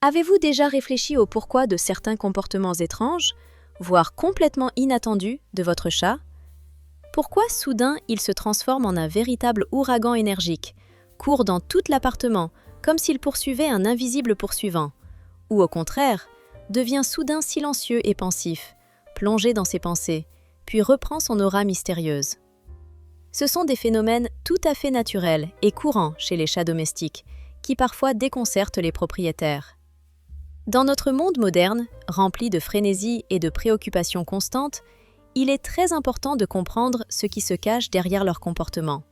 Avez-vous déjà réfléchi au pourquoi de certains comportements étranges, voire complètement inattendus, de votre chat? Pourquoi soudain il se transforme en un véritable ouragan énergique, court dans tout l'appartement, comme s'il poursuivait un invisible poursuivant, ou au contraire, devient soudain silencieux et pensif, plongé dans ses pensées, puis reprend son aura mystérieuse? Ce sont des phénomènes tout à fait naturels et courants chez les chats domestiques, qui parfois déconcertent les propriétaires. Dans notre monde moderne, rempli de frénésie et de préoccupations constantes, il est très important de comprendre ce qui se cache derrière leur comportement.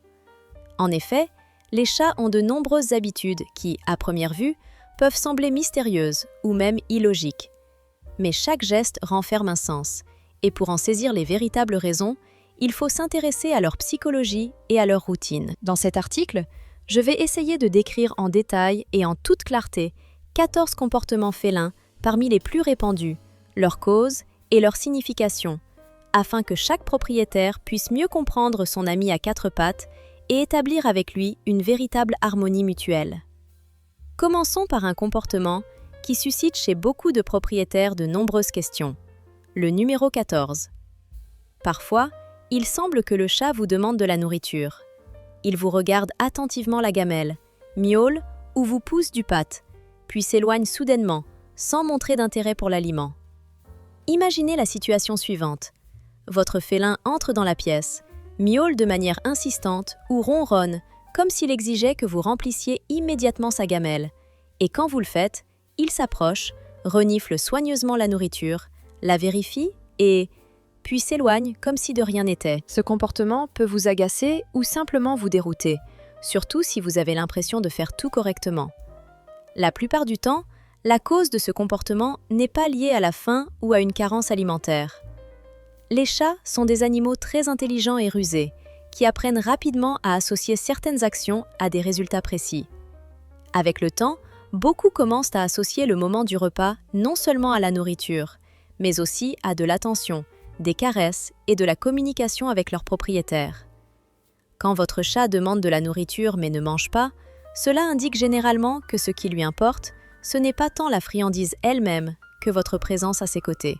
En effet, les chats ont de nombreuses habitudes qui, à première vue, peuvent sembler mystérieuses ou même illogiques. Mais chaque geste renferme un sens, et pour en saisir les véritables raisons, il faut s'intéresser à leur psychologie et à leur routine. Dans cet article, je vais essayer de décrire en détail et en toute clarté 14 comportements félins parmi les plus répandus, leurs causes et leur signification, afin que chaque propriétaire puisse mieux comprendre son ami à quatre pattes et établir avec lui une véritable harmonie mutuelle. Commençons par un comportement qui suscite chez beaucoup de propriétaires de nombreuses questions. Le numéro 14. Parfois, il semble que le chat vous demande de la nourriture. Il vous regarde attentivement la gamelle, miaule ou vous pousse du patte, puis s'éloigne soudainement, sans montrer d'intérêt pour l'aliment. Imaginez la situation suivante. Votre félin entre dans la pièce, miaule de manière insistante ou ronronne, comme s'il exigeait que vous remplissiez immédiatement sa gamelle. Et quand vous le faites, il s'approche, renifle soigneusement la nourriture, la vérifie et puis s'éloigne comme si de rien n'était. Ce comportement peut vous agacer ou simplement vous dérouter, surtout si vous avez l'impression de faire tout correctement. La plupart du temps, la cause de ce comportement n'est pas liée à la faim ou à une carence alimentaire. Les chats sont des animaux très intelligents et rusés, qui apprennent rapidement à associer certaines actions à des résultats précis. Avec le temps, beaucoup commencent à associer le moment du repas non seulement à la nourriture, mais aussi à de l'attention, des caresses et de la communication avec leur propriétaire. Quand votre chat demande de la nourriture mais ne mange pas, cela indique généralement que ce qui lui importe, ce n'est pas tant la friandise elle-même que votre présence à ses côtés.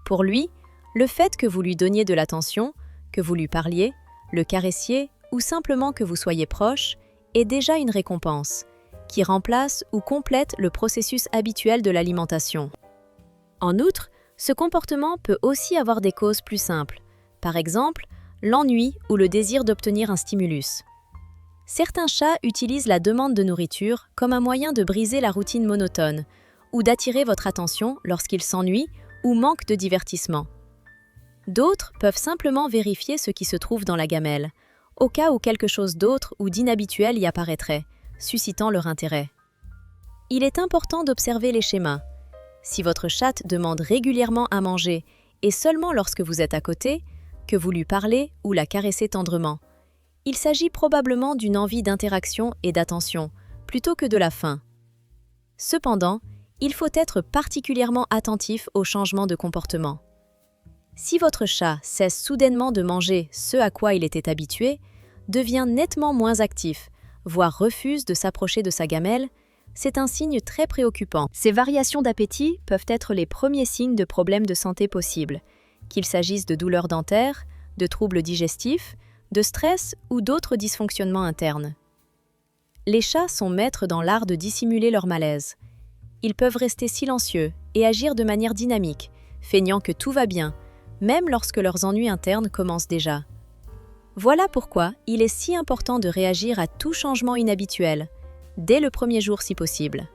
Pour lui, le fait que vous lui donniez de l'attention, que vous lui parliez, le caressiez ou simplement que vous soyez proche est déjà une récompense, qui remplace ou complète le processus habituel de l'alimentation. En outre, ce comportement peut aussi avoir des causes plus simples, par exemple l'ennui ou le désir d'obtenir un stimulus. Certains chats utilisent la demande de nourriture comme un moyen de briser la routine monotone ou d'attirer votre attention lorsqu'ils s'ennuient ou manquent de divertissement. D'autres peuvent simplement vérifier ce qui se trouve dans la gamelle, au cas où quelque chose d'autre ou d'inhabituel y apparaîtrait, suscitant leur intérêt. Il est important d'observer les schémas. Si votre chatte demande régulièrement à manger et seulement lorsque vous êtes à côté, que vous lui parlez ou la caressez tendrement, il s'agit probablement d'une envie d'interaction et d'attention, plutôt que de la faim. Cependant, il faut être particulièrement attentif aux changements de comportement. Si votre chat cesse soudainement de manger ce à quoi il était habitué, devient nettement moins actif, voire refuse de s'approcher de sa gamelle, c'est un signe très préoccupant. Ces variations d'appétit peuvent être les premiers signes de problèmes de santé possibles, qu'il s'agisse de douleurs dentaires, de troubles digestifs, de stress ou d'autres dysfonctionnements internes. Les chats sont maîtres dans l'art de dissimuler leur malaise. Ils peuvent rester silencieux et agir de manière dynamique, feignant que tout va bien, même lorsque leurs ennuis internes commencent déjà. Voilà pourquoi il est si important de réagir à tout changement inhabituel, dès le premier jour si possible.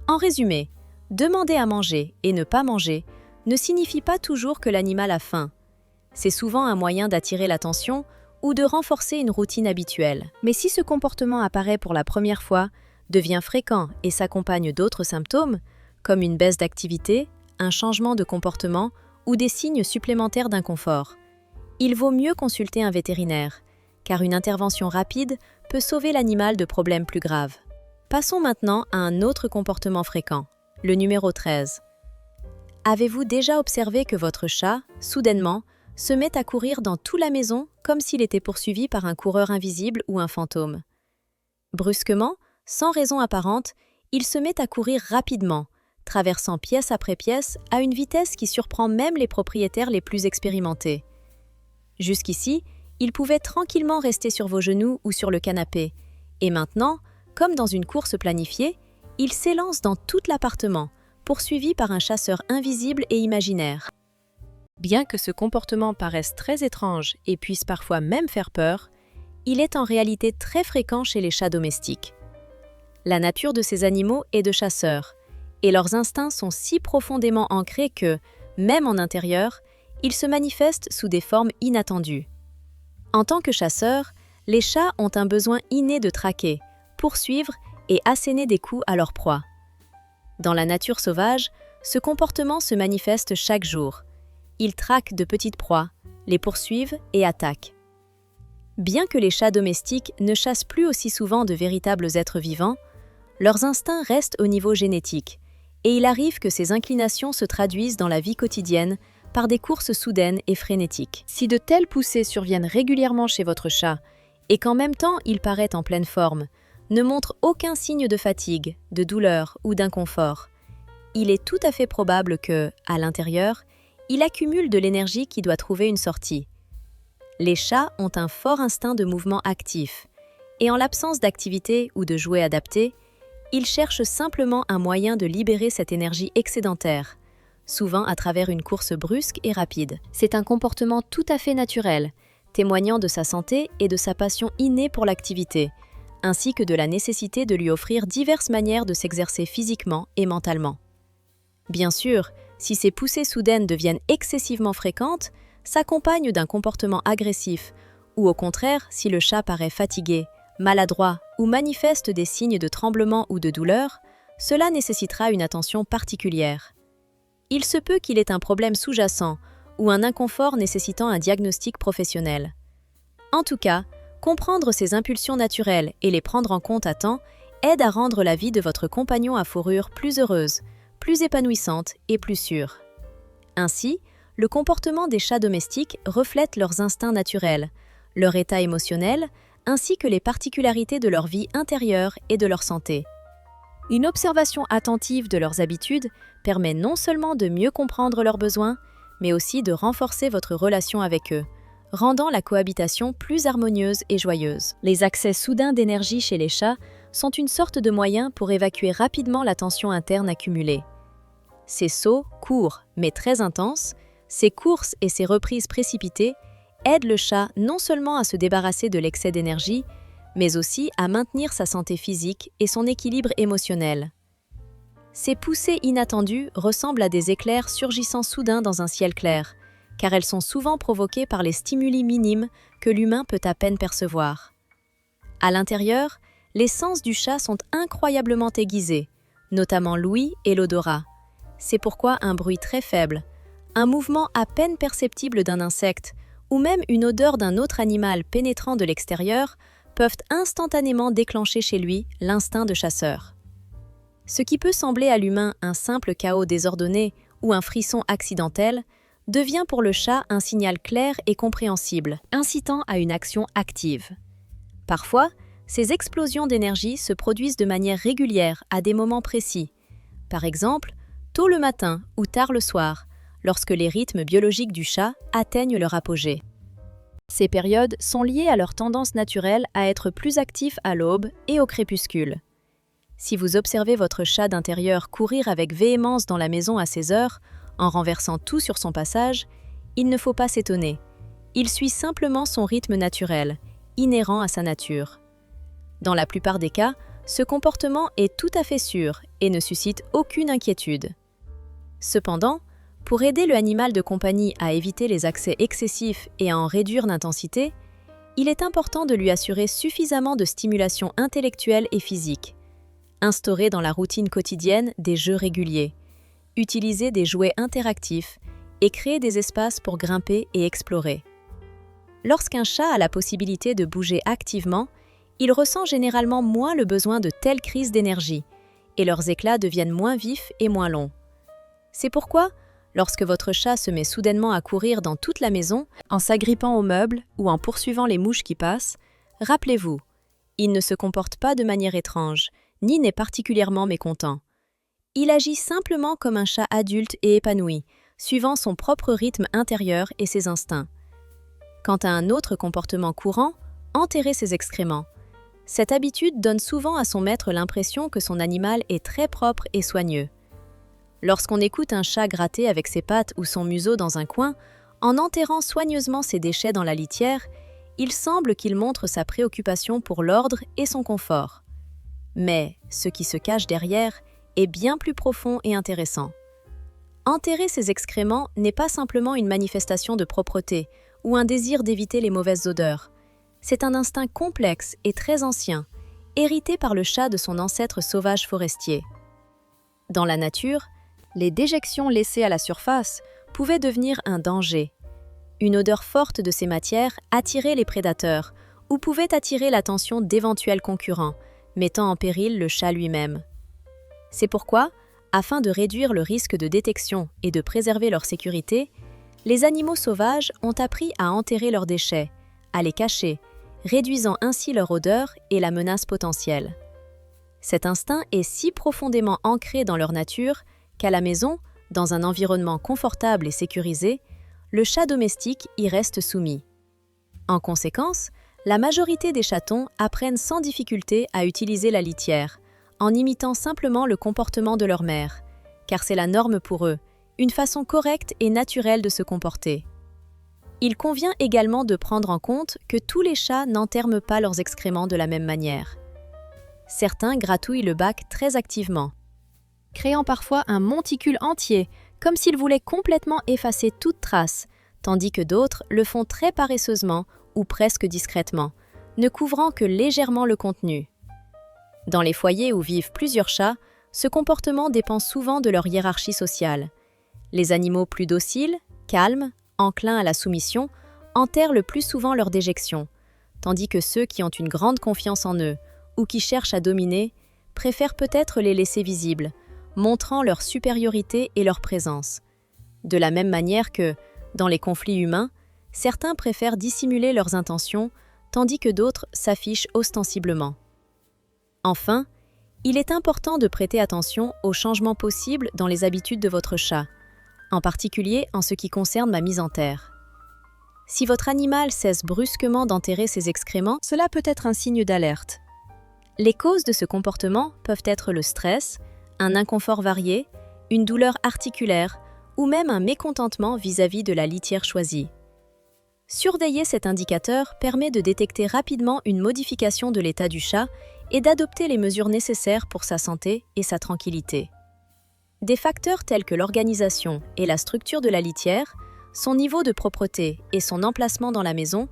En résumé, demander à manger et ne pas manger ne signifie pas toujours que l'animal a faim. C'est souvent un moyen d'attirer l'attention ou de renforcer une routine habituelle. Mais si ce comportement apparaît pour la première fois, devient fréquent et s'accompagne d'autres symptômes, comme une baisse d'activité, un changement de comportement ou des signes supplémentaires d'inconfort, il vaut mieux consulter un vétérinaire, car une intervention rapide peut sauver l'animal de problèmes plus graves. Passons maintenant à un autre comportement fréquent, le numéro 13. Avez-vous déjà observé que votre chat, soudainement, se met à courir dans toute la maison comme s'il était poursuivi par un coureur invisible ou un fantôme? Brusquement, sans raison apparente, il se met à courir rapidement, traversant pièce après pièce à une vitesse qui surprend même les propriétaires les plus expérimentés. Jusqu'ici, il pouvait tranquillement rester sur vos genoux ou sur le canapé, et maintenant, comme dans une course planifiée, il s'élance dans tout l'appartement, poursuivi par un chasseur invisible et imaginaire. Bien que ce comportement paraisse très étrange et puisse parfois même faire peur, il est en réalité très fréquent chez les chats domestiques. La nature de ces animaux est de chasseurs, et leurs instincts sont si profondément ancrés que, même en intérieur, ils se manifestent sous des formes inattendues. En tant que chasseurs, les chats ont un besoin inné de traquer, poursuivre et asséner des coups à leur proie. Dans la nature sauvage, ce comportement se manifeste chaque jour. Ils traquent de petites proies, les poursuivent et attaquent. Bien que les chats domestiques ne chassent plus aussi souvent de véritables êtres vivants, leurs instincts restent au niveau génétique, et il arrive que ces inclinations se traduisent dans la vie quotidienne par des courses soudaines et frénétiques. Si de telles poussées surviennent régulièrement chez votre chat, et qu'en même temps il paraît en pleine forme, ne montre aucun signe de fatigue, de douleur ou d'inconfort, il est tout à fait probable que, à l'intérieur, il accumule de l'énergie qui doit trouver une sortie. Les chats ont un fort instinct de mouvement actif, et en l'absence d'activité ou de jouets adaptés, ils cherchent simplement un moyen de libérer cette énergie excédentaire, souvent à travers une course brusque et rapide. C'est un comportement tout à fait naturel, témoignant de sa santé et de sa passion innée pour l'activité, ainsi que de la nécessité de lui offrir diverses manières de s'exercer physiquement et mentalement. Bien sûr, si ces poussées soudaines deviennent excessivement fréquentes, s'accompagnent d'un comportement agressif, ou au contraire, si le chat paraît fatigué, maladroit ou manifeste des signes de tremblement ou de douleur, cela nécessitera une attention particulière. Il se peut qu'il ait un problème sous-jacent ou un inconfort nécessitant un diagnostic professionnel. En tout cas, comprendre ces impulsions naturelles et les prendre en compte à temps aide à rendre la vie de votre compagnon à fourrure plus heureuse, plus épanouissante et plus sûre. Ainsi, le comportement des chats domestiques reflète leurs instincts naturels, leur état émotionnel, ainsi que les particularités de leur vie intérieure et de leur santé. Une observation attentive de leurs habitudes permet non seulement de mieux comprendre leurs besoins, mais aussi de renforcer votre relation avec eux, rendant la cohabitation plus harmonieuse et joyeuse. Les accès soudains d'énergie chez les chats sont une sorte de moyen pour évacuer rapidement la tension interne accumulée. Ces sauts, courts mais très intenses, ces courses et ces reprises précipitées aident le chat non seulement à se débarrasser de l'excès d'énergie, mais aussi à maintenir sa santé physique et son équilibre émotionnel. Ces poussées inattendues ressemblent à des éclairs surgissant soudain dans un ciel clair, car elles sont souvent provoquées par les stimuli minimes que l'humain peut à peine percevoir. À l'intérieur, les sens du chat sont incroyablement aiguisés, notamment l'ouïe et l'odorat. C'est pourquoi un bruit très faible, un mouvement à peine perceptible d'un insecte ou même une odeur d'un autre animal pénétrant de l'extérieur peuvent instantanément déclencher chez lui l'instinct de chasseur. Ce qui peut sembler à l'humain un simple chaos désordonné ou un frisson accidentel devient pour le chat un signal clair et compréhensible, incitant à une action active. Parfois, ces explosions d'énergie se produisent de manière régulière à des moments précis. Par exemple, tôt le matin ou tard le soir, lorsque les rythmes biologiques du chat atteignent leur apogée. Ces périodes sont liées à leur tendance naturelle à être plus actifs à l'aube et au crépuscule. Si vous observez votre chat d'intérieur courir avec véhémence dans la maison à ces heures, en renversant tout sur son passage, il ne faut pas s'étonner. Il suit simplement son rythme naturel, inhérent à sa nature. Dans la plupart des cas, ce comportement est tout à fait sûr et ne suscite aucune inquiétude. Cependant, pour aider le animal de compagnie à éviter les accès excessifs et à en réduire l'intensité, il est important de lui assurer suffisamment de stimulation intellectuelle et physique, instaurer dans la routine quotidienne des jeux réguliers, utiliser des jouets interactifs et créer des espaces pour grimper et explorer. Lorsqu'un chat a la possibilité de bouger activement, il ressent généralement moins le besoin de telles crises d'énergie et leurs éclats deviennent moins vifs et moins longs. C'est pourquoi, lorsque votre chat se met soudainement à courir dans toute la maison, en s'agrippant aux meubles ou en poursuivant les mouches qui passent, rappelez-vous, il ne se comporte pas de manière étrange, ni n'est particulièrement mécontent. Il agit simplement comme un chat adulte et épanoui, suivant son propre rythme intérieur et ses instincts. Quant à un autre comportement courant, enterrer ses excréments. Cette habitude donne souvent à son maître l'impression que son animal est très propre et soigneux. Lorsqu'on écoute un chat gratter avec ses pattes ou son museau dans un coin, en enterrant soigneusement ses déchets dans la litière, il semble qu'il montre sa préoccupation pour l'ordre et son confort. Mais ce qui se cache derrière est bien plus profond et intéressant. Enterrer ses excréments n'est pas simplement une manifestation de propreté ou un désir d'éviter les mauvaises odeurs. C'est un instinct complexe et très ancien, hérité par le chat de son ancêtre sauvage forestier. Dans la nature, les déjections laissées à la surface pouvaient devenir un danger. Une odeur forte de ces matières attirait les prédateurs ou pouvait attirer l'attention d'éventuels concurrents, mettant en péril le chat lui-même. C'est pourquoi, afin de réduire le risque de détection et de préserver leur sécurité, les animaux sauvages ont appris à enterrer leurs déchets, à les cacher, réduisant ainsi leur odeur et la menace potentielle. Cet instinct est si profondément ancré dans leur nature qu'à la maison, dans un environnement confortable et sécurisé, le chat domestique y reste soumis. En conséquence, la majorité des chatons apprennent sans difficulté à utiliser la litière, en imitant simplement le comportement de leur mère, car c'est la norme pour eux, une façon correcte et naturelle de se comporter. Il convient également de prendre en compte que tous les chats n'enterment pas leurs excréments de la même manière. Certains gratouillent le bac très activement, créant parfois un monticule entier, comme s'ils voulaient complètement effacer toute trace, tandis que d'autres le font très paresseusement ou presque discrètement, ne couvrant que légèrement le contenu. Dans les foyers où vivent plusieurs chats, ce comportement dépend souvent de leur hiérarchie sociale. Les animaux plus dociles, calmes, enclins à la soumission, enterrent le plus souvent leurs déjections, tandis que ceux qui ont une grande confiance en eux ou qui cherchent à dominer préfèrent peut-être les laisser visibles, montrant leur supériorité et leur présence. De la même manière que, dans les conflits humains, certains préfèrent dissimuler leurs intentions, tandis que d'autres s'affichent ostensiblement. Enfin, il est important de prêter attention aux changements possibles dans les habitudes de votre chat, en particulier en ce qui concerne ma mise en terre. Si votre animal cesse brusquement d'enterrer ses excréments, cela peut être un signe d'alerte. Les causes de ce comportement peuvent être le stress, un inconfort varié, une douleur articulaire ou même un mécontentement vis-à-vis de la litière choisie. Surveiller cet indicateur permet de détecter rapidement une modification de l'état du chat et d'adopter les mesures nécessaires pour sa santé et sa tranquillité. Des facteurs tels que l'organisation et la structure de la litière, son niveau de propreté et son emplacement dans la maison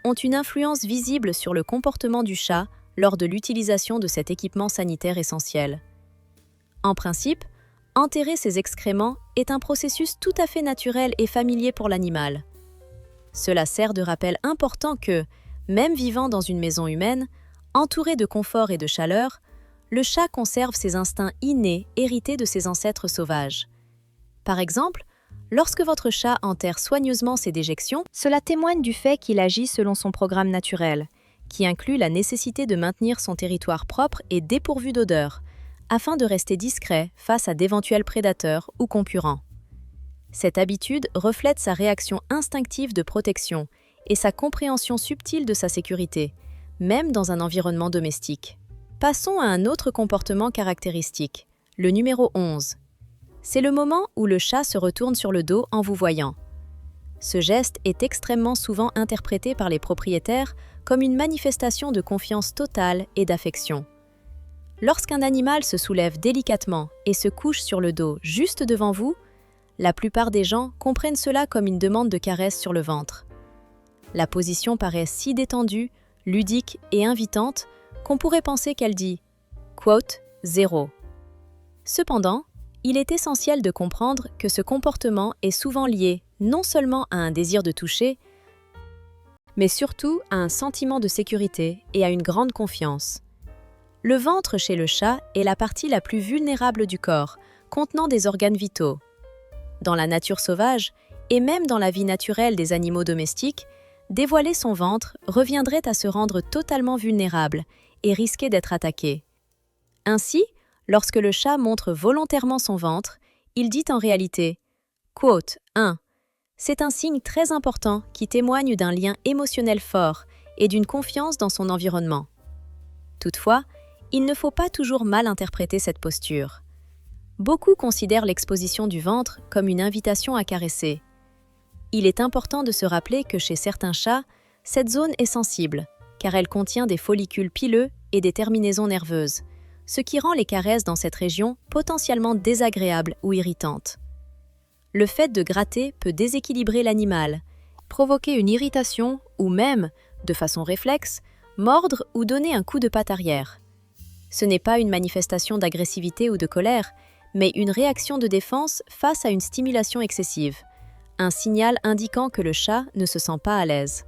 ont une influence visible sur le comportement du chat lors de l'utilisation de cet équipement sanitaire essentiel. En principe, enterrer ses excréments est un processus tout à fait naturel et familier pour l'animal. Cela sert de rappel important que, même vivant dans une maison humaine, entouré de confort et de chaleur, le chat conserve ses instincts innés hérités de ses ancêtres sauvages. Par exemple, lorsque votre chat enterre soigneusement ses déjections, cela témoigne du fait qu'il agit selon son programme naturel, qui inclut la nécessité de maintenir son territoire propre et dépourvu d'odeur, afin de rester discret face à d'éventuels prédateurs ou concurrents. Cette habitude reflète sa réaction instinctive de protection et sa compréhension subtile de sa sécurité, même dans un environnement domestique. Passons à un autre comportement caractéristique, le numéro 11. C'est le moment où le chat se retourne sur le dos en vous voyant. Ce geste est extrêmement souvent interprété par les propriétaires comme une manifestation de confiance totale et d'affection. Lorsqu'un animal se soulève délicatement et se couche sur le dos juste devant vous, la plupart des gens comprennent cela comme une demande de caresse sur le ventre. La position paraît si détendue, ludique et invitante qu'on pourrait penser qu'elle dit quote, « 0 ». Cependant, il est essentiel de comprendre que ce comportement est souvent lié non seulement à un désir de toucher, mais surtout à un sentiment de sécurité et à une grande confiance. Le ventre chez le chat est la partie la plus vulnérable du corps, contenant des organes vitaux. Dans la nature sauvage, et même dans la vie naturelle des animaux domestiques, dévoiler son ventre reviendrait à se rendre totalement vulnérable et risquer d'être attaqué. Ainsi, lorsque le chat montre volontairement son ventre, il dit en réalité quote 1. C'est un signe très important qui témoigne d'un lien émotionnel fort et d'une confiance dans son environnement. Toutefois, il ne faut pas toujours mal interpréter cette posture. Beaucoup considèrent l'exposition du ventre comme une invitation à caresser. Il est important de se rappeler que chez certains chats, cette zone est sensible, car elle contient des follicules pileux et des terminaisons nerveuses, ce qui rend les caresses dans cette région potentiellement désagréables ou irritantes. Le fait de gratter peut déséquilibrer l'animal, provoquer une irritation ou même, de façon réflexe, mordre ou donner un coup de patte arrière. Ce n'est pas une manifestation d'agressivité ou de colère, mais une réaction de défense face à une stimulation excessive, un signal indiquant que le chat ne se sent pas à l'aise.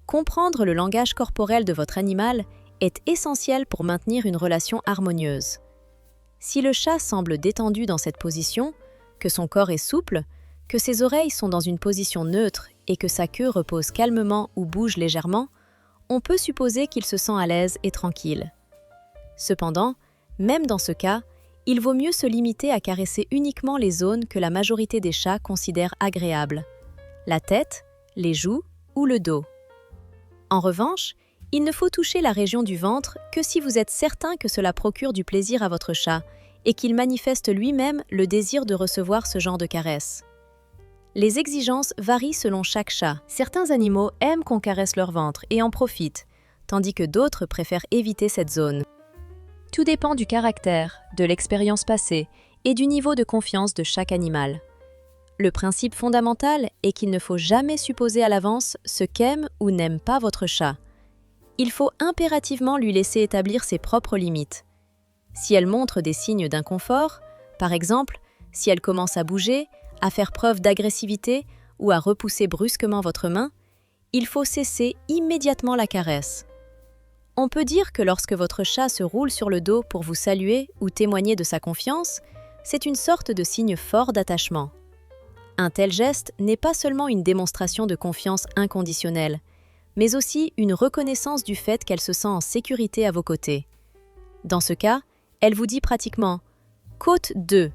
Comprendre le langage corporel de votre animal est essentiel pour maintenir une relation harmonieuse. Si le chat semble détendu dans cette position, que son corps est souple, que ses oreilles sont dans une position neutre et que sa queue repose calmement ou bouge légèrement, on peut supposer qu'il se sent à l'aise et tranquille. Cependant, même dans ce cas, il vaut mieux se limiter à caresser uniquement les zones que la majorité des chats considèrent agréables, la tête, les joues ou le dos. En revanche, il ne faut toucher la région du ventre que si vous êtes certain que cela procure du plaisir à votre chat et qu'il manifeste lui-même le désir de recevoir ce genre de caresses. Les exigences varient selon chaque chat. Certains animaux aiment qu'on caresse leur ventre et en profitent, tandis que d'autres préfèrent éviter cette zone. Tout dépend du caractère, de l'expérience passée et du niveau de confiance de chaque animal. Le principe fondamental est qu'il ne faut jamais supposer à l'avance ce qu'aime ou n'aime pas votre chat. Il faut impérativement lui laisser établir ses propres limites. Si elle montre des signes d'inconfort, par exemple, si elle commence à bouger, à faire preuve d'agressivité ou à repousser brusquement votre main, il faut cesser immédiatement la caresse. On peut dire que lorsque votre chat se roule sur le dos pour vous saluer ou témoigner de sa confiance, c'est une sorte de signe fort d'attachement. Un tel geste n'est pas seulement une démonstration de confiance inconditionnelle, mais aussi une reconnaissance du fait qu'elle se sent en sécurité à vos côtés. Dans ce cas, elle vous dit pratiquement « Côte 2 »,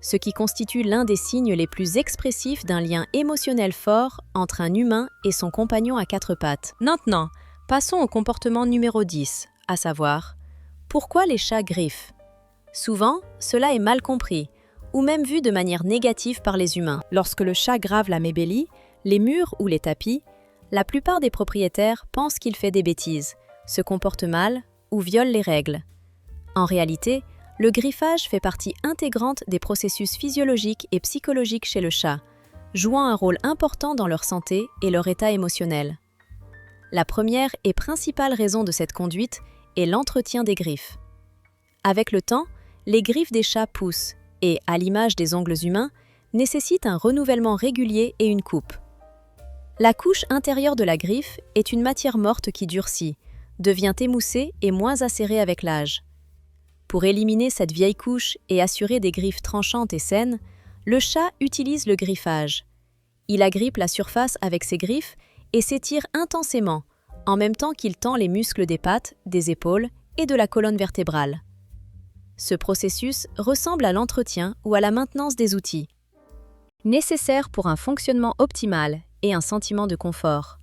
ce qui constitue l'un des signes les plus expressifs d'un lien émotionnel fort entre un humain et son compagnon à quatre pattes. Maintenant, passons au comportement numéro 10, à savoir « Pourquoi les chats griffent ?» Souvent, cela est mal compris, ou même vu de manière négative par les humains. Lorsque le chat grave la mébélie, les murs ou les tapis, la plupart des propriétaires pensent qu'il fait des bêtises, se comporte mal ou viole les règles. En réalité, le griffage fait partie intégrante des processus physiologiques et psychologiques chez le chat, jouant un rôle important dans leur santé et leur état émotionnel. La première et principale raison de cette conduite est l'entretien des griffes. Avec le temps, les griffes des chats poussent et, à l'image des ongles humains, nécessitent un renouvellement régulier et une coupe. La couche intérieure de la griffe est une matière morte qui durcit, devient émoussée et moins acérée avec l'âge. Pour éliminer cette vieille couche et assurer des griffes tranchantes et saines, le chat utilise le griffage. Il agrippe la surface avec ses griffes et s'étire intensément, en même temps qu'il tend les muscles des pattes, des épaules et de la colonne vertébrale. Ce processus ressemble à l'entretien ou à la maintenance des outils, nécessaires pour un fonctionnement optimal et un sentiment de confort.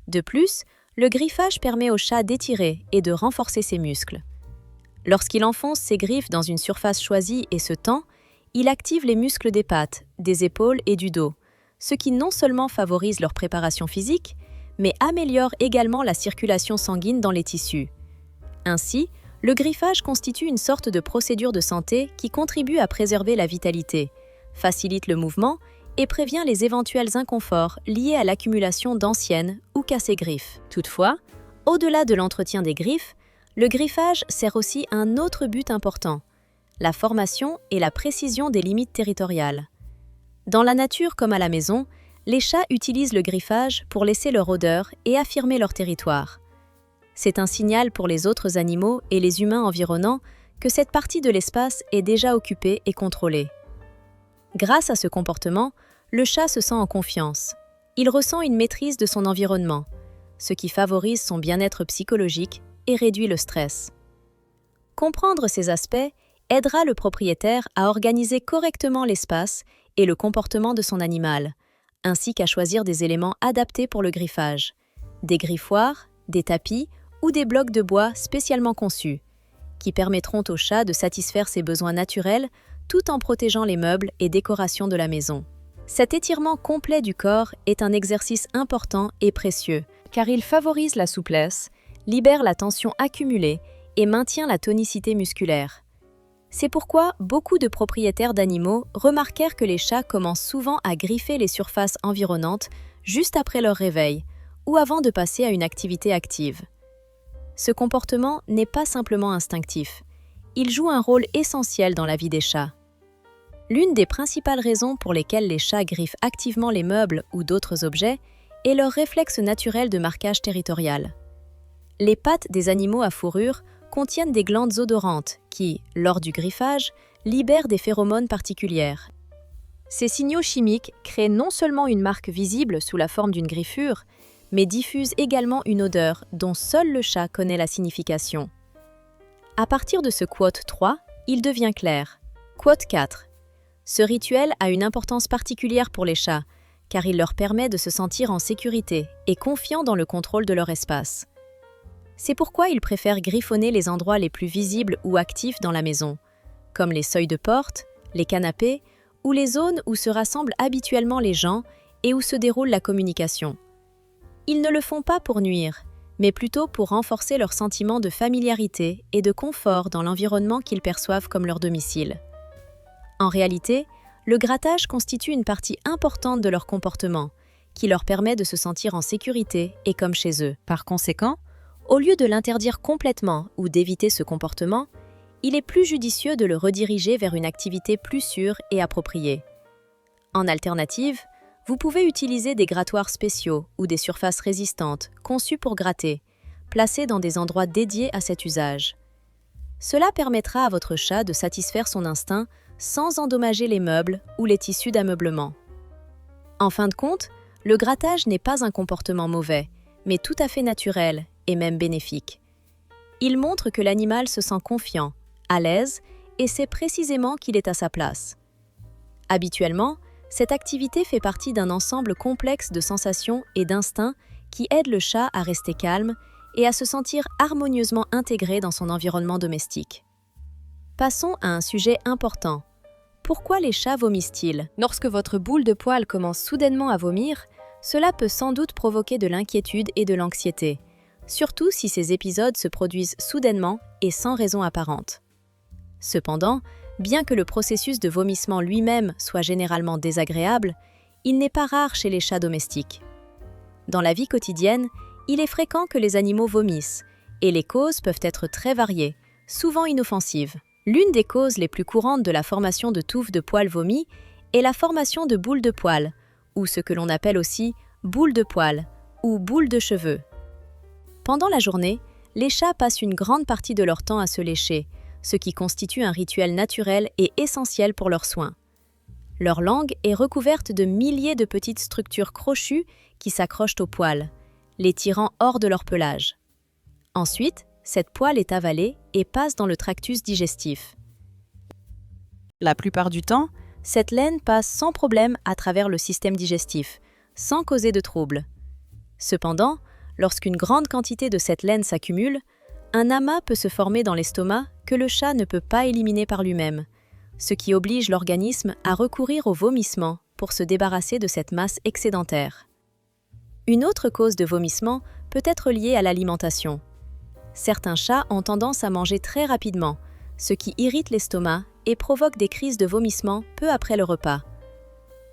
De plus, le griffage permet au chat d'étirer et de renforcer ses muscles. Lorsqu'il enfonce ses griffes dans une surface choisie et se tend, il active les muscles des pattes, des épaules et du dos, ce qui non seulement favorise leur préparation physique, mais améliore également la circulation sanguine dans les tissus. Ainsi, le griffage constitue une sorte de procédure de santé qui contribue à préserver la vitalité, facilite le mouvement et prévient les éventuels inconforts liés à l'accumulation d'anciennes ou cassées griffes. Toutefois, au-delà de l'entretien des griffes, le griffage sert aussi un autre but important, la formation et la précision des limites territoriales. Dans la nature comme à la maison, les chats utilisent le griffage pour laisser leur odeur et affirmer leur territoire. C'est un signal pour les autres animaux et les humains environnants que cette partie de l'espace est déjà occupée et contrôlée. Grâce à ce comportement, le chat se sent en confiance. Il ressent une maîtrise de son environnement, ce qui favorise son bien-être psychologique et réduit le stress. Comprendre ces aspects aidera le propriétaire à organiser correctement l'espace et le comportement de son animal, ainsi qu'à choisir des éléments adaptés pour le griffage, des griffoirs, des tapis ou des blocs de bois spécialement conçus, qui permettront au chat de satisfaire ses besoins naturels tout en protégeant les meubles et décorations de la maison. Cet étirement complet du corps est un exercice important et précieux, car il favorise la souplesse, libère la tension accumulée et maintient la tonicité musculaire. C'est pourquoi beaucoup de propriétaires d'animaux remarquèrent que les chats commencent souvent à griffer les surfaces environnantes juste après leur réveil ou avant de passer à une activité active. Ce comportement n'est pas simplement instinctif, il joue un rôle essentiel dans la vie des chats. L'une des principales raisons pour lesquelles les chats griffent activement les meubles ou d'autres objets est leur réflexe naturel de marquage territorial. Les pattes des animaux à fourrure contiennent des glandes odorantes qui, lors du griffage, libèrent des phéromones particulières. Ces signaux chimiques créent non seulement une marque visible sous la forme d'une griffure, mais diffusent également une odeur dont seul le chat connaît la signification. À partir de ce quote 3, il devient clair. Quote 4. Ce rituel a une importance particulière pour les chats, car il leur permet de se sentir en sécurité et confiants dans le contrôle de leur espace. C'est pourquoi ils préfèrent griffonner les endroits les plus visibles ou actifs dans la maison, comme les seuils de porte, les canapés ou les zones où se rassemblent habituellement les gens et où se déroule la communication. Ils ne le font pas pour nuire, mais plutôt pour renforcer leur sentiment de familiarité et de confort dans l'environnement qu'ils perçoivent comme leur domicile. En réalité, le grattage constitue une partie importante de leur comportement, qui leur permet de se sentir en sécurité et comme chez eux. Par conséquent, au lieu de l'interdire complètement ou d'éviter ce comportement, il est plus judicieux de le rediriger vers une activité plus sûre et appropriée. En alternative, vous pouvez utiliser des grattoirs spéciaux ou des surfaces résistantes conçues pour gratter, placées dans des endroits dédiés à cet usage. Cela permettra à votre chat de satisfaire son instinct sans endommager les meubles ou les tissus d'ameublement. En fin de compte, le grattage n'est pas un comportement mauvais, mais tout à fait naturel et même bénéfique. Il montre que l'animal se sent confiant, à l'aise et sait précisément qu'il est à sa place. Habituellement, cette activité fait partie d'un ensemble complexe de sensations et d'instincts qui aident le chat à rester calme et à se sentir harmonieusement intégré dans son environnement domestique. Passons à un sujet important. Pourquoi les chats vomissent-ils ? Lorsque votre boule de poil commence soudainement à vomir, cela peut sans doute provoquer de l'inquiétude et de l'anxiété, surtout si ces épisodes se produisent soudainement et sans raison apparente. Cependant, bien que le processus de vomissement lui-même soit généralement désagréable, il n'est pas rare chez les chats domestiques. Dans la vie quotidienne, il est fréquent que les animaux vomissent, et les causes peuvent être très variées, souvent inoffensives. L'une des causes les plus courantes de la formation de touffes de poils vomis est la formation de boules de poils, ou ce que l'on appelle aussi boules de poils ou boules de cheveux. Pendant la journée, les chats passent une grande partie de leur temps à se lécher, ce qui constitue un rituel naturel et essentiel pour leurs soins. Leur langue est recouverte de milliers de petites structures crochues qui s'accrochent aux poils, les tirant hors de leur pelage. Ensuite, cette poêle est avalée et passe dans le tractus digestif. La plupart du temps, cette laine passe sans problème à travers le système digestif, sans causer de troubles. Cependant, lorsqu'une grande quantité de cette laine s'accumule, un amas peut se former dans l'estomac que le chat ne peut pas éliminer par lui-même, ce qui oblige l'organisme à recourir au vomissement pour se débarrasser de cette masse excédentaire. Une autre cause de vomissement peut être liée à l'alimentation. Certains chats ont tendance à manger très rapidement, ce qui irrite l'estomac et provoque des crises de vomissement peu après le repas.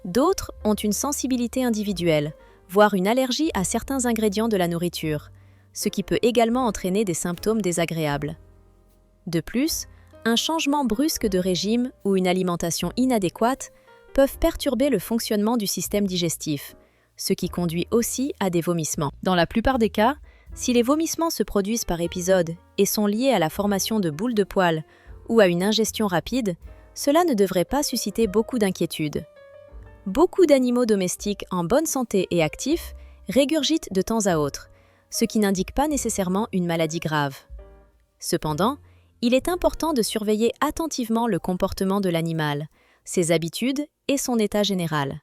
D'autres ont une sensibilité individuelle, voire une allergie à certains ingrédients de la nourriture, ce qui peut également entraîner des symptômes désagréables. De plus, un changement brusque de régime ou une alimentation inadéquate peuvent perturber le fonctionnement du système digestif, ce qui conduit aussi à des vomissements. Dans la plupart des cas, si les vomissements se produisent par épisode et sont liés à la formation de boules de poils ou à une ingestion rapide, cela ne devrait pas susciter beaucoup d'inquiétude. Beaucoup d'animaux domestiques en bonne santé et actifs régurgitent de temps à autre, ce qui n'indique pas nécessairement une maladie grave. Cependant, il est important de surveiller attentivement le comportement de l'animal, ses habitudes et son état général.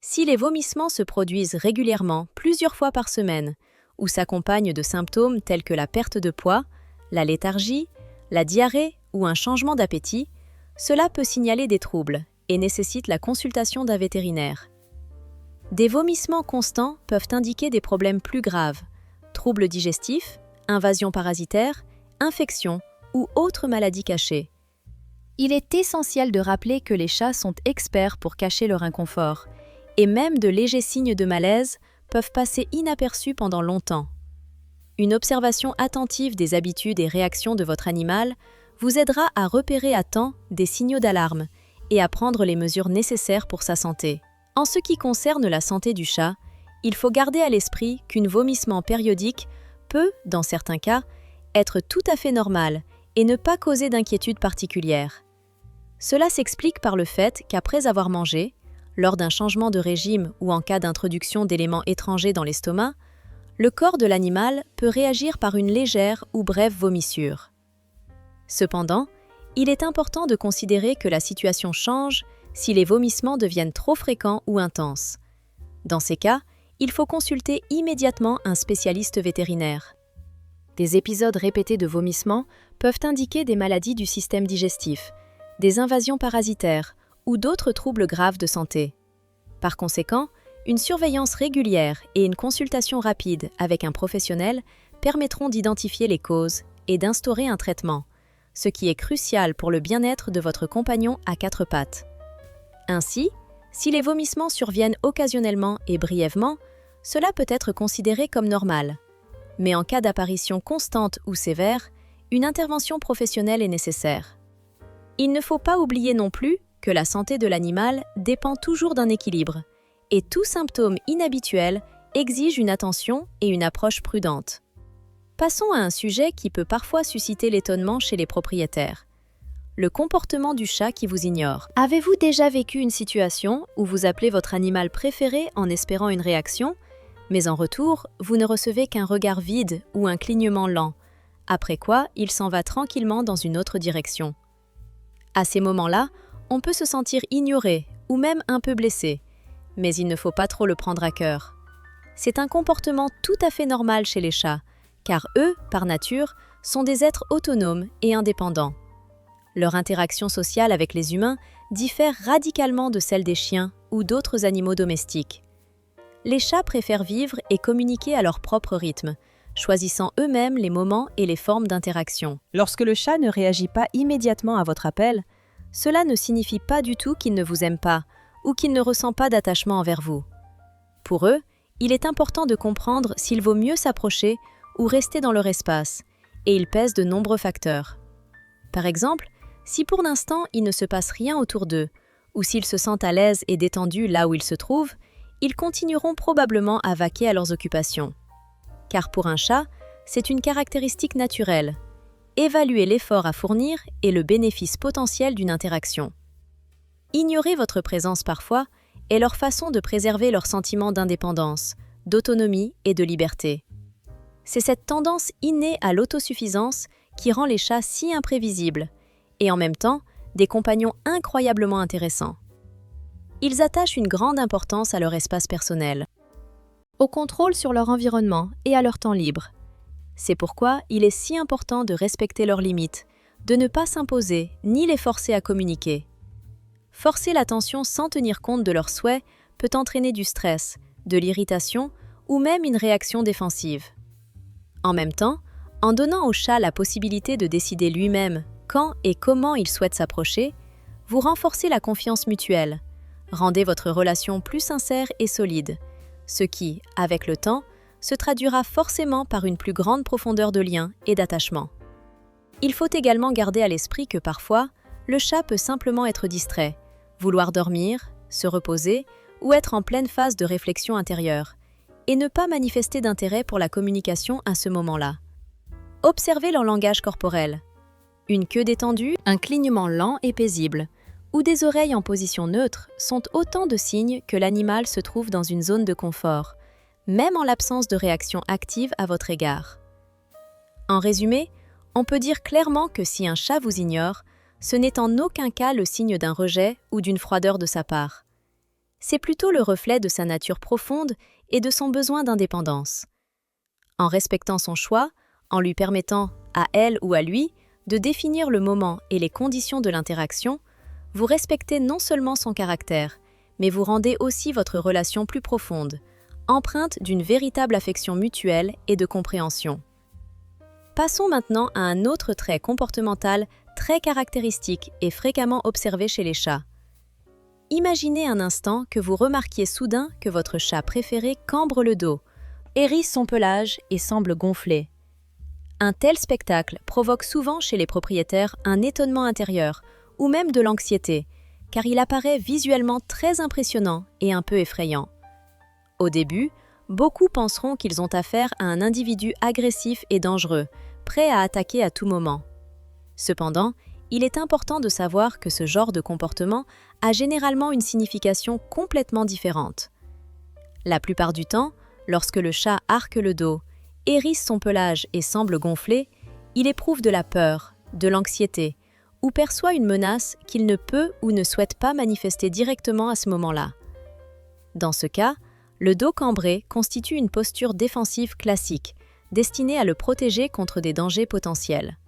Si les vomissements se produisent régulièrement, plusieurs fois par semaine, ou s'accompagnent de symptômes tels que la perte de poids, la léthargie, la diarrhée ou un changement d'appétit, cela peut signaler des troubles et nécessite la consultation d'un vétérinaire. Des vomissements constants peuvent indiquer des problèmes plus graves, troubles digestifs, invasions parasitaires, infections ou autres maladies cachées. Il est essentiel de rappeler que les chats sont experts pour cacher leur inconfort, et même de légers signes de malaise peuvent passer inaperçus pendant longtemps. Une observation attentive des habitudes et réactions de votre animal vous aidera à repérer à temps des signaux d'alarme et à prendre les mesures nécessaires pour sa santé. En ce qui concerne la santé du chat, il faut garder à l'esprit qu'un vomissement périodique peut, dans certains cas, être tout à fait normal et ne pas causer d'inquiétude particulière. Cela s'explique par le fait qu'après avoir mangé, lors d'un changement de régime ou en cas d'introduction d'éléments étrangers dans l'estomac, le corps de l'animal peut réagir par une légère ou brève vomissure. Cependant, il est important de considérer que la situation change si les vomissements deviennent trop fréquents ou intenses. Dans ces cas, il faut consulter immédiatement un spécialiste vétérinaire. Des épisodes répétés de vomissements peuvent indiquer des maladies du système digestif, des invasions parasitaires ou d'autres troubles graves de santé. Par conséquent, une surveillance régulière et une consultation rapide avec un professionnel permettront d'identifier les causes et d'instaurer un traitement, ce qui est crucial pour le bien-être de votre compagnon à quatre pattes. Ainsi, si les vomissements surviennent occasionnellement et brièvement, cela peut être considéré comme normal. Mais en cas d'apparition constante ou sévère, une intervention professionnelle est nécessaire. Il ne faut pas oublier non plus que la santé de l'animal dépend toujours d'un équilibre, et tout symptôme inhabituel exige une attention et une approche prudente. Passons à un sujet qui peut parfois susciter l'étonnement chez les propriétaires. Le comportement du chat qui vous ignore. Avez-vous déjà vécu une situation où vous appelez votre animal préféré en espérant une réaction, mais en retour, vous ne recevez qu'un regard vide ou un clignement lent, après quoi il s'en va tranquillement dans une autre direction? À ces moments-là, on peut se sentir ignoré ou même un peu blessé, mais il ne faut pas trop le prendre à cœur. C'est un comportement tout à fait normal chez les chats, car eux, par nature, sont des êtres autonomes et indépendants. Leur interaction sociale avec les humains diffère radicalement de celle des chiens ou d'autres animaux domestiques. Les chats préfèrent vivre et communiquer à leur propre rythme, choisissant eux-mêmes les moments et les formes d'interaction. Lorsque le chat ne réagit pas immédiatement à votre appel, cela ne signifie pas du tout qu'il ne vous aime pas ou qu'il ne ressent pas d'attachement envers vous. Pour eux, il est important de comprendre s'il vaut mieux s'approcher ou rester dans leur espace, et il pèse de nombreux facteurs. Par exemple, si pour l'instant il ne se passe rien autour d'eux, ou s'ils se sentent à l'aise et détendus là où ils se trouvent, ils continueront probablement à vaquer à leurs occupations. Car pour un chat, c'est une caractéristique naturelle. Évaluer l'effort à fournir et le bénéfice potentiel d'une interaction. Ignorer votre présence parfois est leur façon de préserver leur sentiment d'indépendance, d'autonomie et de liberté. C'est cette tendance innée à l'autosuffisance qui rend les chats si imprévisibles et en même temps des compagnons incroyablement intéressants. Ils attachent une grande importance à leur espace personnel, au contrôle sur leur environnement et à leur temps libre. C'est pourquoi il est si important de respecter leurs limites, de ne pas s'imposer ni les forcer à communiquer. Forcer l'attention sans tenir compte de leurs souhaits peut entraîner du stress, de l'irritation ou même une réaction défensive. En même temps, en donnant au chat la possibilité de décider lui-même quand et comment il souhaite s'approcher, vous renforcez la confiance mutuelle, rendez votre relation plus sincère et solide, ce qui, avec le temps, se traduira forcément par une plus grande profondeur de lien et d'attachement. Il faut également garder à l'esprit que parfois, le chat peut simplement être distrait, vouloir dormir, se reposer ou être en pleine phase de réflexion intérieure, et ne pas manifester d'intérêt pour la communication à ce moment-là. Observez leur langage corporel. Une queue détendue, un clignement lent et paisible, ou des oreilles en position neutre sont autant de signes que l'animal se trouve dans une zone de confort, même en l'absence de réaction active à votre égard. En résumé, On peut dire clairement que si un chat vous ignore, ce n'est en aucun cas le signe d'un rejet ou d'une froideur de sa part. C'est plutôt le reflet de sa nature profonde et de son besoin d'indépendance. En respectant son choix, en lui permettant, à elle ou à lui, de définir le moment et les conditions de l'interaction, vous respectez non seulement son caractère, mais vous rendez aussi votre relation plus profonde, empreinte d'une véritable affection mutuelle et de compréhension. Passons maintenant à un autre trait comportemental très caractéristique et fréquemment observé chez les chats. Imaginez un instant que vous remarquiez soudain que votre chat préféré cambre le dos, hérisse son pelage et semble gonfler. Un tel spectacle provoque souvent chez les propriétaires un étonnement intérieur ou même de l'anxiété, car il apparaît visuellement très impressionnant et un peu effrayant. Au début, beaucoup penseront qu'ils ont affaire à un individu agressif et dangereux, prêt à attaquer à tout moment. Cependant, il est important de savoir que ce genre de comportement a généralement une signification complètement différente. La plupart du temps, lorsque le chat arque le dos, hérisse son pelage et semble gonfler, il éprouve de la peur, de l'anxiété, ou perçoit une menace qu'il ne peut ou ne souhaite pas manifester directement à ce moment-là. Dans ce cas, le dos cambré constitue une posture défensive classique, destinée à le protéger contre des dangers potentiels.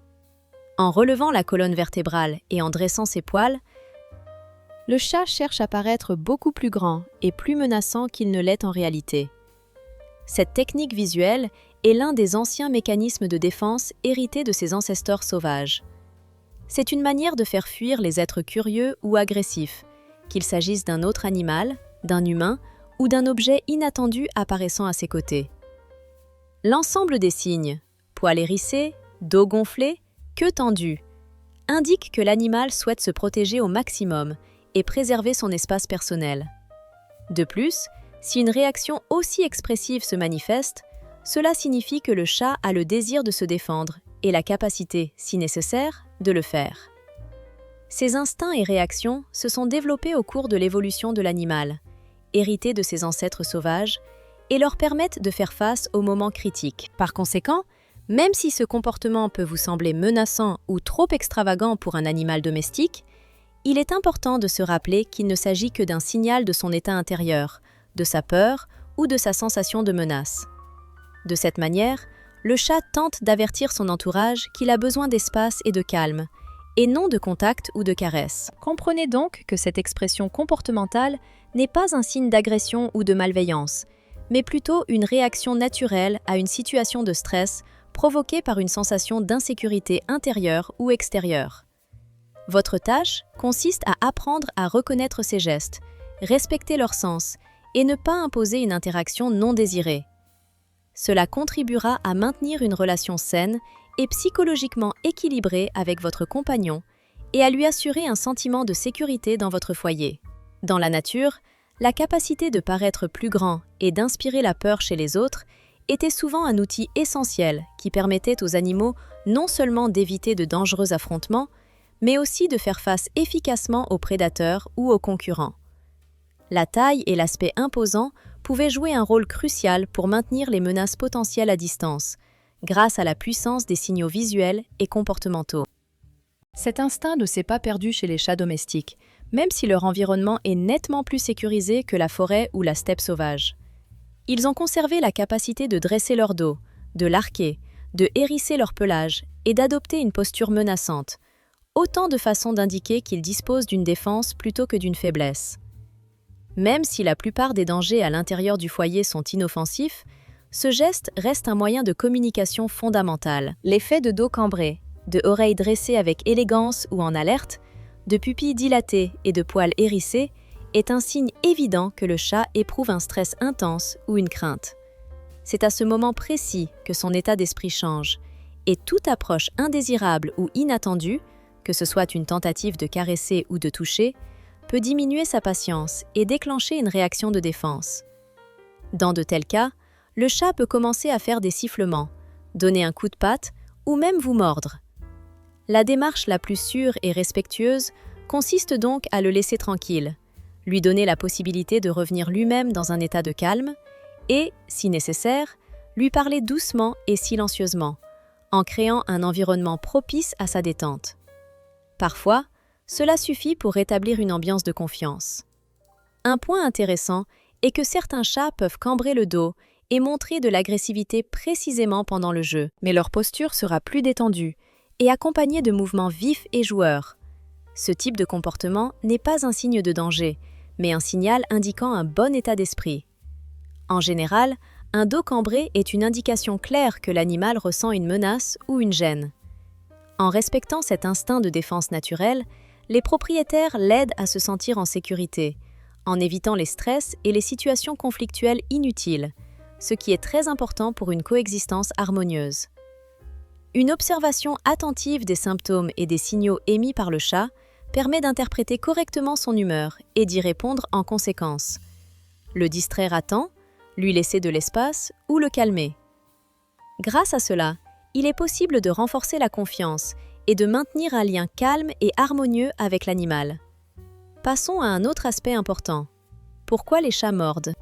En relevant la colonne vertébrale et en dressant ses poils, le chat cherche à paraître beaucoup plus grand et plus menaçant qu'il ne l'est en réalité. Cette technique visuelle est l'un des anciens mécanismes de défense hérités de ses ancêtres sauvages. C'est une manière de faire fuir les êtres curieux ou agressifs, qu'il s'agisse d'un autre animal, d'un humain ou d'un objet inattendu apparaissant à ses côtés. L'ensemble des signes, poils hérissés, dos gonflé, queue tendue, indique que l'animal souhaite se protéger au maximum et préserver son espace personnel. De plus, si une réaction aussi expressive se manifeste, cela signifie que le chat a le désir de se défendre et la capacité, si nécessaire, de le faire. Ces instincts et réactions se sont développés au cours de l'évolution de l'animal, hérités de ses ancêtres sauvages, et leur permettent de faire face aux moments critiques. Par conséquent, même si ce comportement peut vous sembler menaçant ou trop extravagant pour un animal domestique, il est important de se rappeler qu'il ne s'agit que d'un signal de son état intérieur, de sa peur ou de sa sensation de menace. De cette manière, le chat tente d'avertir son entourage qu'il a besoin d'espace et de calme, et non de contact ou de caresse. Comprenez donc que cette expression comportementale n'est pas un signe d'agression ou de malveillance, mais plutôt une réaction naturelle à une situation de stress provoquée par une sensation d'insécurité intérieure ou extérieure. Votre tâche consiste à apprendre à reconnaître ces gestes, respecter leur sens et ne pas imposer une interaction non désirée. Cela contribuera à maintenir une relation saine et psychologiquement équilibrée avec votre compagnon et à lui assurer un sentiment de sécurité dans votre foyer. Dans la nature, la capacité de paraître plus grand et d'inspirer la peur chez les autres était souvent un outil essentiel qui permettait aux animaux non seulement d'éviter de dangereux affrontements, mais aussi de faire face efficacement aux prédateurs ou aux concurrents. La taille et l'aspect imposant pouvaient jouer un rôle crucial pour maintenir les menaces potentielles à distance, grâce à la puissance des signaux visuels et comportementaux. Cet instinct ne s'est pas perdu chez les chats domestiques, même si leur environnement est nettement plus sécurisé que la forêt ou la steppe sauvage. Ils ont conservé la capacité de dresser leur dos, de l'arquer, de hérisser leur pelage et d'adopter une posture menaçante, autant de façons d'indiquer qu'ils disposent d'une défense plutôt que d'une faiblesse. Même si la plupart des dangers à l'intérieur du foyer sont inoffensifs, ce geste reste un moyen de communication fondamental. L'effet de dos cambré, de oreilles dressées avec élégance ou en alerte, de pupilles dilatées et de poils hérissés est un signe évident que le chat éprouve un stress intense ou une crainte. C'est à ce moment précis que son état d'esprit change, et toute approche indésirable ou inattendue, que ce soit une tentative de caresser ou de toucher, peut diminuer sa patience et déclencher une réaction de défense. Dans de tels cas, le chat peut commencer à faire des sifflements, donner un coup de patte ou même vous mordre. La démarche la plus sûre et respectueuse consiste donc à le laisser tranquille, lui donner la possibilité de revenir lui-même dans un état de calme et, si nécessaire, lui parler doucement et silencieusement, en créant un environnement propice à sa détente. Parfois, cela suffit pour rétablir une ambiance de confiance. Un point intéressant est que certains chats peuvent cambrer le dos et montrer de l'agressivité précisément pendant le jeu, mais leur posture sera plus détendue et accompagnée de mouvements vifs et joueurs. Ce type de comportement n'est pas un signe de danger, mais un signal indiquant un bon état d'esprit. En général, un dos cambré est une indication claire que l'animal ressent une menace ou une gêne. En respectant cet instinct de défense naturelle, les propriétaires l'aident à se sentir en sécurité, en évitant les stress et les situations conflictuelles inutiles, ce qui est très important pour une coexistence harmonieuse. Une observation attentive des symptômes et des signaux émis par le chat permet d'interpréter correctement son humeur et d'y répondre en conséquence. Le distraire à temps, lui laisser de l'espace ou le calmer. Grâce à cela, il est possible de renforcer la confiance et de maintenir un lien calme et harmonieux avec l'animal. Passons à un autre aspect important. Pourquoi les chats mordent ?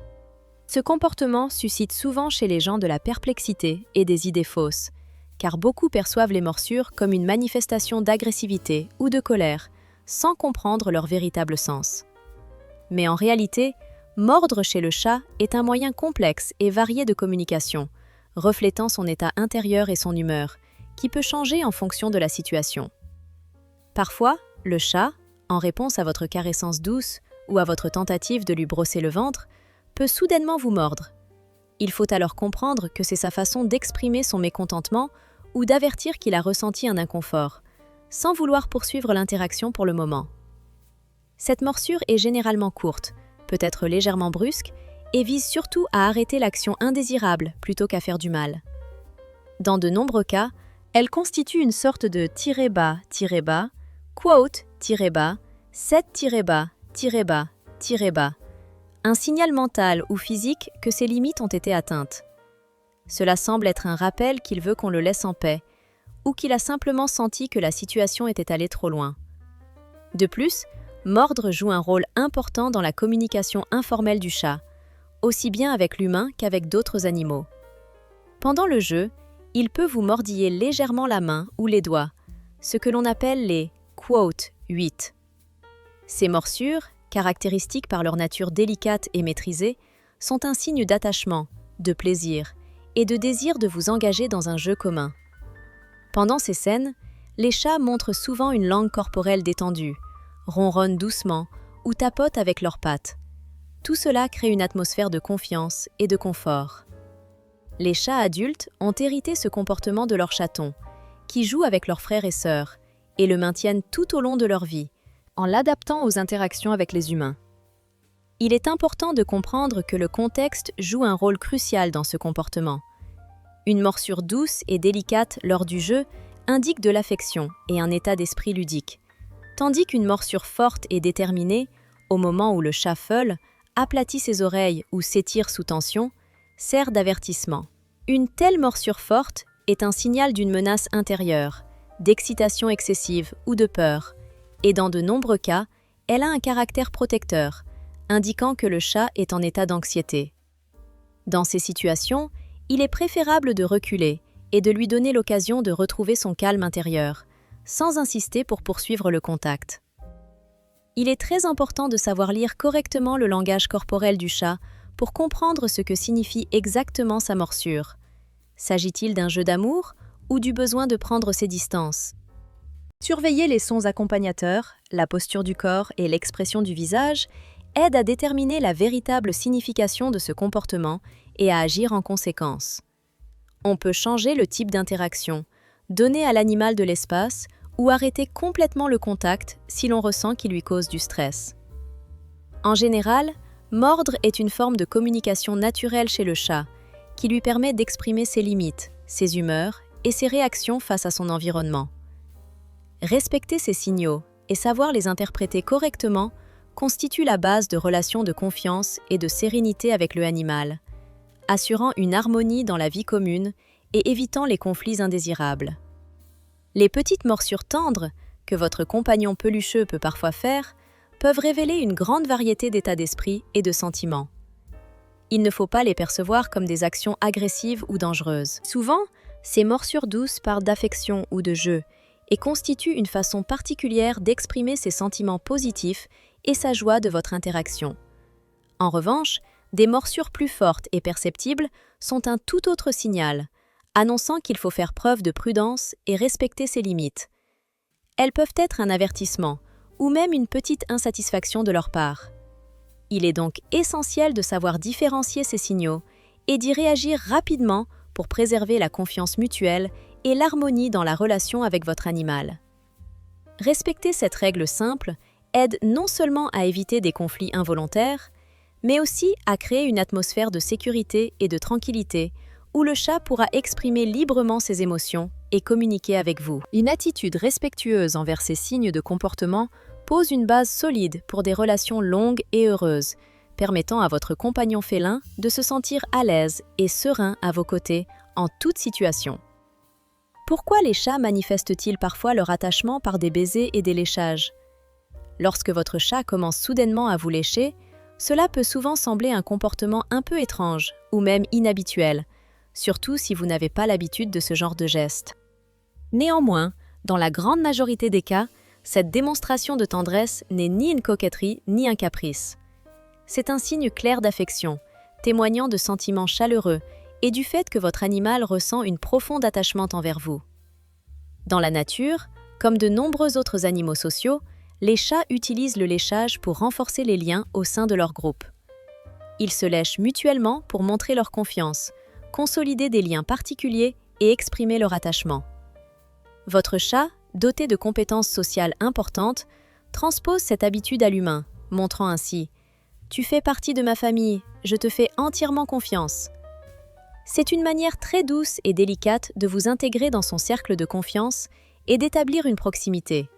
Ce comportement suscite souvent chez les gens de la perplexité et des idées fausses, car beaucoup perçoivent les morsures comme une manifestation d'agressivité ou de colère, sans comprendre leur véritable sens. Mais en réalité, mordre chez le chat est un moyen complexe et varié de communication, reflétant son état intérieur et son humeur, qui peut changer en fonction de la situation. Parfois, le chat, en réponse à votre caressance douce ou à votre tentative de lui brosser le ventre, peut soudainement vous mordre. Il faut alors comprendre que c'est sa façon d'exprimer son mécontentement ou d'avertir qu'il a ressenti un inconfort, sans vouloir poursuivre l'interaction pour le moment. Cette morsure est généralement courte, peut être légèrement brusque, et vise surtout à arrêter l'action indésirable plutôt qu'à faire du mal. Dans de nombreux cas, elle constitue une sorte de tirez-bas, quote, tirez-bas, set tirez-bas, tirez-bas, tirez-bas, un signal mental ou physique que ses limites ont été atteintes. Cela semble être un rappel qu'il veut qu'on le laisse en paix, ou qu'il a simplement senti que la situation était allée trop loin. De plus, mordre joue un rôle important dans la communication informelle du chat, aussi bien avec l'humain qu'avec d'autres animaux. Pendant le jeu, il peut vous mordiller légèrement la main ou les doigts, ce que l'on appelle les quote 8. Ces morsures, caractéristiques par leur nature délicate et maîtrisée, sont un signe d'attachement, de plaisir et de désir de vous engager dans un jeu commun. Pendant ces scènes, les chats montrent souvent une langue corporelle détendue, ronronnent doucement ou tapotent avec leurs pattes. Tout cela crée une atmosphère de confiance et de confort. Les chats adultes ont hérité ce comportement de leurs chatons, qui jouent avec leurs frères et sœurs, et le maintiennent tout au long de leur vie, en l'adaptant aux interactions avec les humains. Il est important de comprendre que le contexte joue un rôle crucial dans ce comportement. Une morsure douce et délicate lors du jeu indique de l'affection et un état d'esprit ludique, tandis qu'une morsure forte et déterminée, au moment où le chat feule, aplatit ses oreilles ou s'étire sous tension, sert d'avertissement. Une telle morsure forte est un signal d'une menace intérieure, d'excitation excessive ou de peur, et dans de nombreux cas, elle a un caractère protecteur, indiquant que le chat est en état d'anxiété. Dans ces situations, il est préférable de reculer et de lui donner l'occasion de retrouver son calme intérieur, sans insister pour poursuivre le contact. Il est très important de savoir lire correctement le langage corporel du chat pour comprendre ce que signifie exactement sa morsure. S'agit-il d'un jeu d'amour ou du besoin de prendre ses distances ? Surveiller les sons accompagnateurs, la posture du corps et l'expression du visage aide à déterminer la véritable signification de ce comportement et à agir en conséquence. On peut changer le type d'interaction, donner à l'animal de l'espace ou arrêter complètement le contact si l'on ressent qu'il lui cause du stress. En général, mordre est une forme de communication naturelle chez le chat, qui lui permet d'exprimer ses limites, ses humeurs et ses réactions face à son environnement. Respecter ces signaux et savoir les interpréter correctement constitue la base de relations de confiance et de sérénité avec le animal, assurant une harmonie dans la vie commune et évitant les conflits indésirables. Les petites morsures tendres, que votre compagnon pelucheux peut parfois faire, peuvent révéler une grande variété d'états d'esprit et de sentiments. Il ne faut pas les percevoir comme des actions agressives ou dangereuses. Souvent, Ces morsures douces parlent d'affection ou de jeu et constituent une façon particulière d'exprimer ses sentiments positifs et sa joie de votre interaction. En revanche, des morsures plus fortes et perceptibles sont un tout autre signal, annonçant qu'il faut faire preuve de prudence et respecter ses limites. Elles peuvent être un avertissement ou même une petite insatisfaction de leur part. Il est donc essentiel de savoir différencier ces signaux et d'y réagir rapidement pour préserver la confiance mutuelle et l'harmonie dans la relation avec votre animal. Respecter cette règle simple aide non seulement à éviter des conflits involontaires, mais aussi à créer une atmosphère de sécurité et de tranquillité où le chat pourra exprimer librement ses émotions et communiquer avec vous. Une attitude respectueuse envers ces signes de comportement pose une base solide pour des relations longues et heureuses, permettant à votre compagnon félin de se sentir à l'aise et serein à vos côtés en toute situation. Pourquoi les chats manifestent-ils parfois leur attachement par des baisers et des léchages? Lorsque votre chat commence soudainement à vous lécher, cela peut souvent sembler un comportement un peu étrange ou même inhabituel, surtout si vous n'avez pas l'habitude de ce genre de geste. Néanmoins, dans la grande majorité des cas, cette démonstration de tendresse n'est ni une coquetterie ni un caprice. C'est un signe clair d'affection, témoignant de sentiments chaleureux et du fait que votre animal ressent une profonde attachement envers vous. Dans la nature, comme de nombreux autres animaux sociaux, les chats utilisent le léchage pour renforcer les liens au sein de leur groupe. Ils se lèchent mutuellement pour montrer leur confiance, consolider des liens particuliers et exprimer leur attachement. Votre chat, doté de compétences sociales importantes, transpose cette habitude à l'humain, montrant ainsi « Tu fais partie de ma famille, je te fais entièrement confiance ». C'est une manière très douce et délicate de vous intégrer dans son cercle de confiance et d'établir une proximité.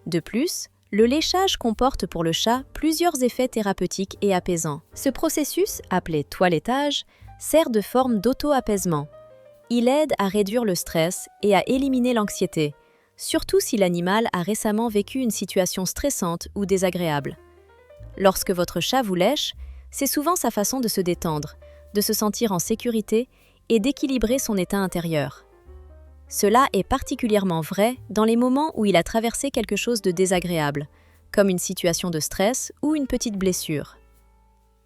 De plus, le léchage comporte pour le chat plusieurs effets thérapeutiques et apaisants. Ce processus, appelé toilettage, sert de forme d'auto-apaisement. Il aide à réduire le stress et à éliminer l'anxiété, surtout si l'animal a récemment vécu une situation stressante ou désagréable. Lorsque votre chat vous lèche, c'est souvent sa façon de se détendre, de se sentir en sécurité et d'équilibrer son état intérieur. Cela est particulièrement vrai dans les moments où il a traversé quelque chose de désagréable, comme une situation de stress ou une petite blessure.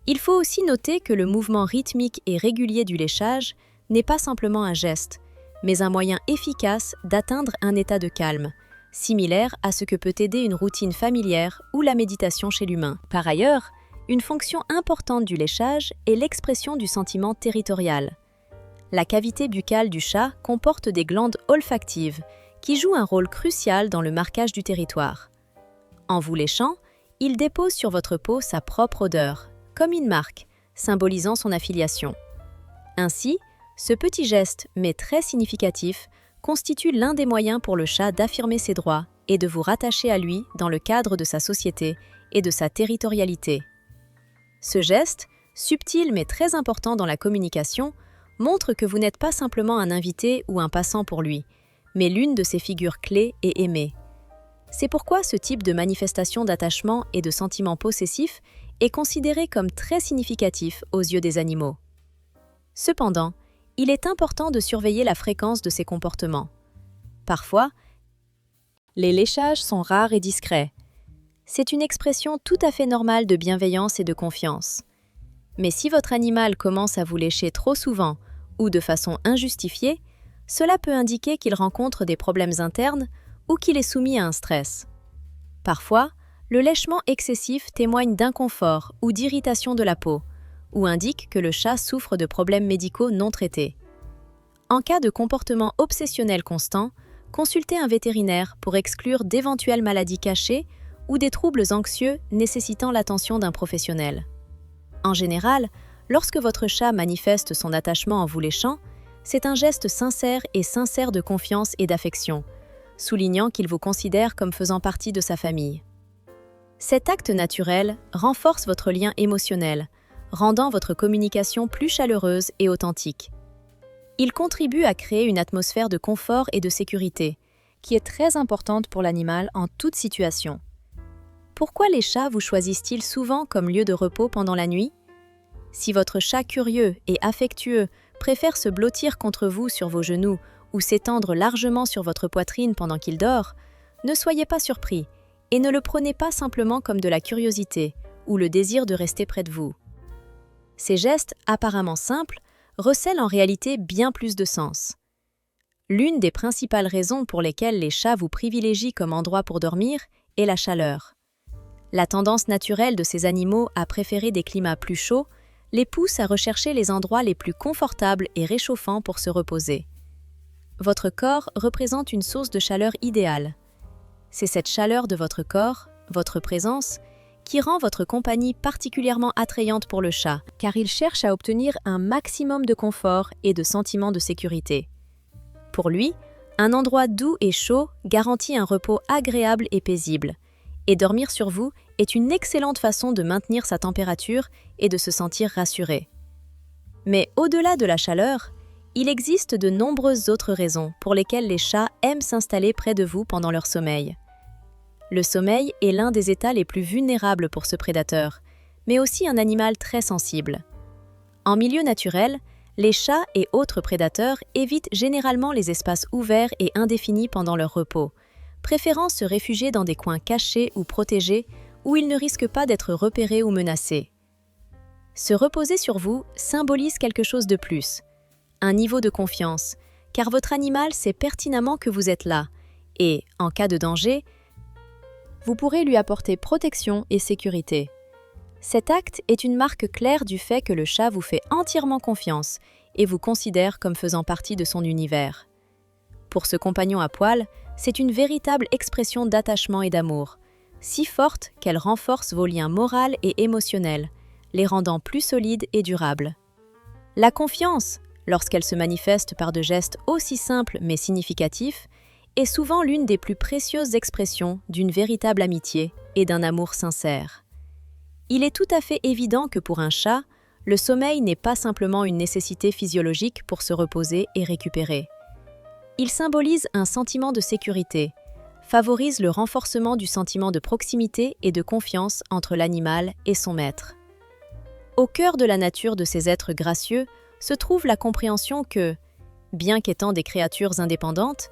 Il faut aussi noter que le mouvement rythmique et régulier du léchage n'est pas simplement un geste, mais un moyen efficace d'atteindre un état de calme, similaire à ce que peut aider une routine familière ou la méditation chez l'humain. Par ailleurs, une fonction importante du léchage est l'expression du sentiment territorial. La cavité buccale du chat comporte des glandes olfactives qui jouent un rôle crucial dans le marquage du territoire. En vous léchant, il dépose sur votre peau sa propre odeur, comme une marque, symbolisant son affiliation. Ainsi, ce petit geste, mais très significatif, constitue l'un des moyens pour le chat d'affirmer ses droits et de vous rattacher à lui dans le cadre de sa société et de sa territorialité. Ce geste, subtil mais très important dans la communication, montre que vous n'êtes pas simplement un invité ou un passant pour lui, mais l'une de ses figures clés et aimées. C'est pourquoi ce type de manifestation d'attachement et de sentiment possessif est considéré comme très significatif aux yeux des animaux. Cependant, il est important de surveiller la fréquence de ces comportements. Parfois, les léchages sont rares et discrets. C'est une expression tout à fait normale de bienveillance et de confiance. Mais si votre animal commence à vous lécher trop souvent ou de façon injustifiée, cela peut indiquer qu'il rencontre des problèmes internes ou qu'il est soumis à un stress. Parfois, le lèchement excessif témoigne d'inconfort ou d'irritation de la peau, ou indique que le chat souffre de problèmes médicaux non traités. En cas de comportement obsessionnel constant, consultez un vétérinaire pour exclure d'éventuelles maladies cachées ou des troubles anxieux nécessitant l'attention d'un professionnel. En général, lorsque votre chat manifeste son attachement en vous léchant, c'est un geste sincère de confiance et d'affection, soulignant qu'il vous considère comme faisant partie de sa famille. Cet acte naturel renforce votre lien émotionnel, rendant votre communication plus chaleureuse et authentique. Il contribue à créer une atmosphère de confort et de sécurité, qui est très importante pour l'animal en toute situation. Pourquoi les chats vous choisissent-ils souvent comme lieu de repos pendant la nuit? Si votre chat curieux et affectueux préfère se blottir contre vous sur vos genoux ou s'étendre largement sur votre poitrine pendant qu'il dort, ne soyez pas surpris et ne le prenez pas simplement comme de la curiosité ou le désir de rester près de vous. Ces gestes apparemment simples recèlent en réalité bien plus de sens. L'une des principales raisons pour lesquelles les chats vous privilégient comme endroit pour dormir est la chaleur. La tendance naturelle de ces animaux à préférer des climats plus chauds les pousse à rechercher les endroits les plus confortables et réchauffants pour se reposer. Votre corps représente une source de chaleur idéale. C'est cette chaleur de votre corps, votre présence, qui rend votre compagnie particulièrement attrayante pour le chat, car il cherche à obtenir un maximum de confort et de sentiment de sécurité. Pour lui, un endroit doux et chaud garantit un repos agréable et paisible, et dormir sur vous est une excellente façon de maintenir sa température et de se sentir rassuré. Mais au-delà de la chaleur, il existe de nombreuses autres raisons pour lesquelles les chats aiment s'installer près de vous pendant leur sommeil. Le sommeil est l'un des états les plus vulnérables pour ce prédateur, mais aussi un animal très sensible. En milieu naturel, les chats et autres prédateurs évitent généralement les espaces ouverts et indéfinis pendant leur repos, préférant se réfugier dans des coins cachés ou protégés où ils ne risquent pas d'être repérés ou menacés. Se reposer sur vous symbolise quelque chose de plus, un niveau de confiance, car votre animal sait pertinemment que vous êtes là, et, en cas de danger, vous pourrez lui apporter protection et sécurité. Cet acte est une marque claire du fait que le chat vous fait entièrement confiance et vous considère comme faisant partie de son univers. Pour ce compagnon à poil, c'est une véritable expression d'attachement et d'amour, si forte qu'elle renforce vos liens moraux et émotionnels, les rendant plus solides et durables. La confiance, lorsqu'elle se manifeste par de gestes aussi simples mais significatifs, est souvent l'une des plus précieuses expressions d'une véritable amitié et d'un amour sincère. Il est tout à fait évident que pour un chat, le sommeil n'est pas simplement une nécessité physiologique pour se reposer et récupérer. Il symbolise un sentiment de sécurité, favorise le renforcement du sentiment de proximité et de confiance entre l'animal et son maître. Au cœur de la nature de ces êtres gracieux se trouve la compréhension que, bien qu'étant des créatures indépendantes,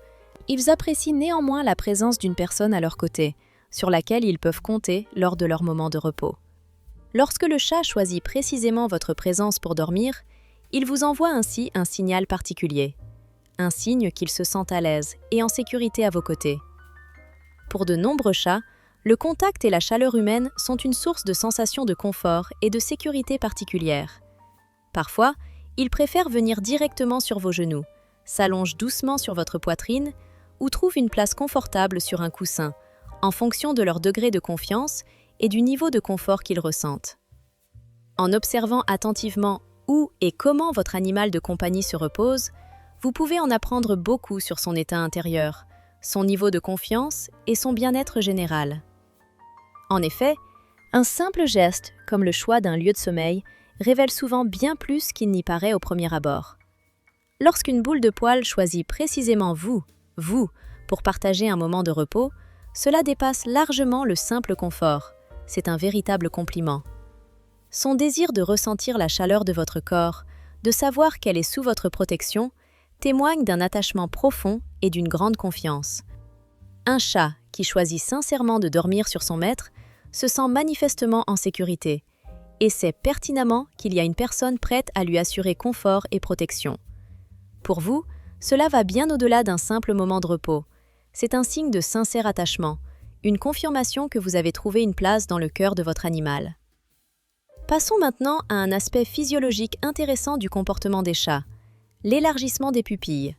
ils apprécient néanmoins la présence d'une personne à leur côté, sur laquelle ils peuvent compter lors de leurs moments de repos. Lorsque le chat choisit précisément votre présence pour dormir, il vous envoie ainsi un signal particulier, un signe qu'il se sent à l'aise et en sécurité à vos côtés. Pour de nombreux chats, le contact et la chaleur humaine sont une source de sensation de confort et de sécurité particulière. Parfois, ils préfèrent venir directement sur vos genoux, s'allongent doucement sur votre poitrine ou trouvent une place confortable sur un coussin, en fonction de leur degré de confiance et du niveau de confort qu'ils ressentent. En observant attentivement où et comment votre animal de compagnie se repose, vous pouvez en apprendre beaucoup sur son état intérieur, son niveau de confiance et son bien-être général. En effet, un simple geste, comme le choix d'un lieu de sommeil, révèle souvent bien plus qu'il n'y paraît au premier abord. Lorsqu'une boule de poil choisit précisément vous, pour partager un moment de repos, cela dépasse largement le simple confort. C'est un véritable compliment. Son désir de ressentir la chaleur de votre corps, de savoir qu'elle est sous votre protection, témoigne d'un attachement profond et d'une grande confiance. Un chat qui choisit sincèrement de dormir sur son maître se sent manifestement en sécurité et sait pertinemment qu'il y a une personne prête à lui assurer confort et protection. Pour vous, cela va bien au-delà d'un simple moment de repos. C'est un signe de sincère attachement, une confirmation que vous avez trouvé une place dans le cœur de votre animal. Passons maintenant à un aspect physiologique intéressant du comportement des chats, l'élargissement des pupilles.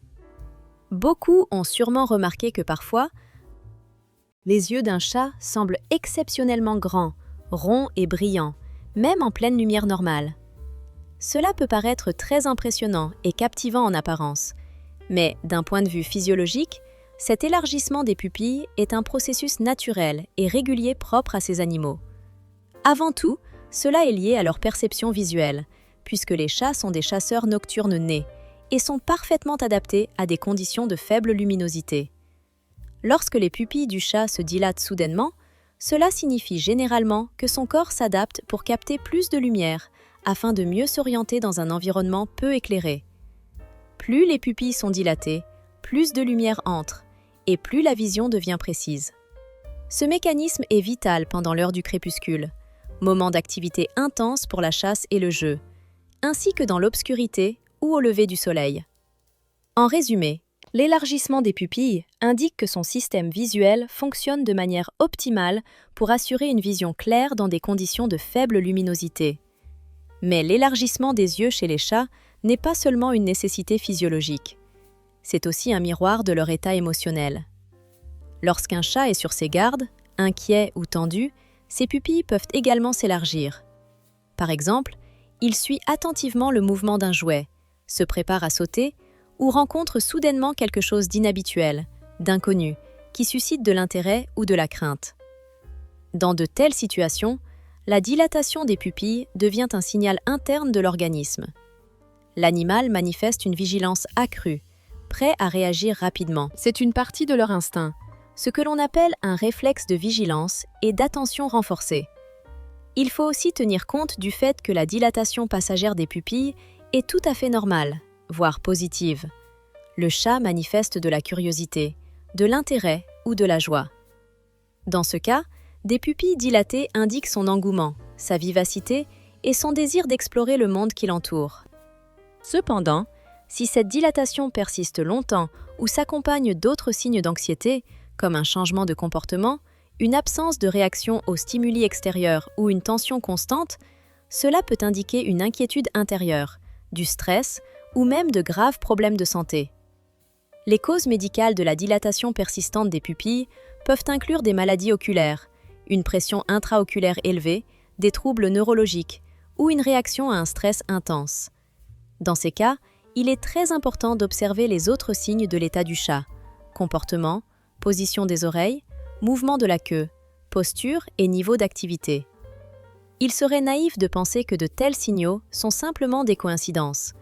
Beaucoup ont sûrement remarqué que parfois, les yeux d'un chat semblent exceptionnellement grands, ronds et brillants, même en pleine lumière normale. Cela peut paraître très impressionnant et captivant en apparence, mais d'un point de vue physiologique, cet élargissement des pupilles est un processus naturel et régulier propre à ces animaux. Avant tout, cela est lié à leur perception visuelle, puisque les chats sont des chasseurs nocturnes nés et sont parfaitement adaptés à des conditions de faible luminosité. Lorsque les pupilles du chat se dilatent soudainement, cela signifie généralement que son corps s'adapte pour capter plus de lumière afin de mieux s'orienter dans un environnement peu éclairé. Plus les pupilles sont dilatées, plus de lumière entre, et plus la vision devient précise. Ce mécanisme est vital pendant l'heure du crépuscule, moment d'activité intense pour la chasse et le jeu, ainsi que dans l'obscurité ou au lever du soleil. En résumé, l'élargissement des pupilles indique que son système visuel fonctionne de manière optimale pour assurer une vision claire dans des conditions de faible luminosité. Mais l'élargissement des yeux chez les chats n'est pas seulement une nécessité physiologique. C'est aussi un miroir de leur état émotionnel. Lorsqu'un chat est sur ses gardes, inquiet ou tendu, ses pupilles peuvent également s'élargir. Par exemple, il suit attentivement le mouvement d'un jouet, se prépare à sauter ou rencontre soudainement quelque chose d'inhabituel, d'inconnu, qui suscite de l'intérêt ou de la crainte. Dans de telles situations, la dilatation des pupilles devient un signal interne de l'organisme. L'animal manifeste une vigilance accrue, prêt à réagir rapidement. C'est une partie de leur instinct, ce que l'on appelle un réflexe de vigilance et d'attention renforcée. Il faut aussi tenir compte du fait que la dilatation passagère des pupilles est tout à fait normale, voire positive. Le chat manifeste de la curiosité, de l'intérêt ou de la joie. Dans ce cas, des pupilles dilatées indiquent son engouement, sa vivacité et son désir d'explorer le monde qui l'entoure. Cependant, si cette dilatation persiste longtemps ou s'accompagne d'autres signes d'anxiété, comme un changement de comportement, une absence de réaction aux stimuli extérieurs ou une tension constante, cela peut indiquer une inquiétude intérieure, du stress ou même de graves problèmes de santé. Les causes médicales de la dilatation persistante des pupilles peuvent inclure des maladies oculaires, une pression intraoculaire élevée, des troubles neurologiques ou une réaction à un stress intense. Dans ces cas, il est très important d'observer les autres signes de l'état du chat: comportement, position des oreilles, mouvement de la queue, posture et niveau d'activité. Il serait naïf de penser que de tels signaux sont simplement des coïncidences.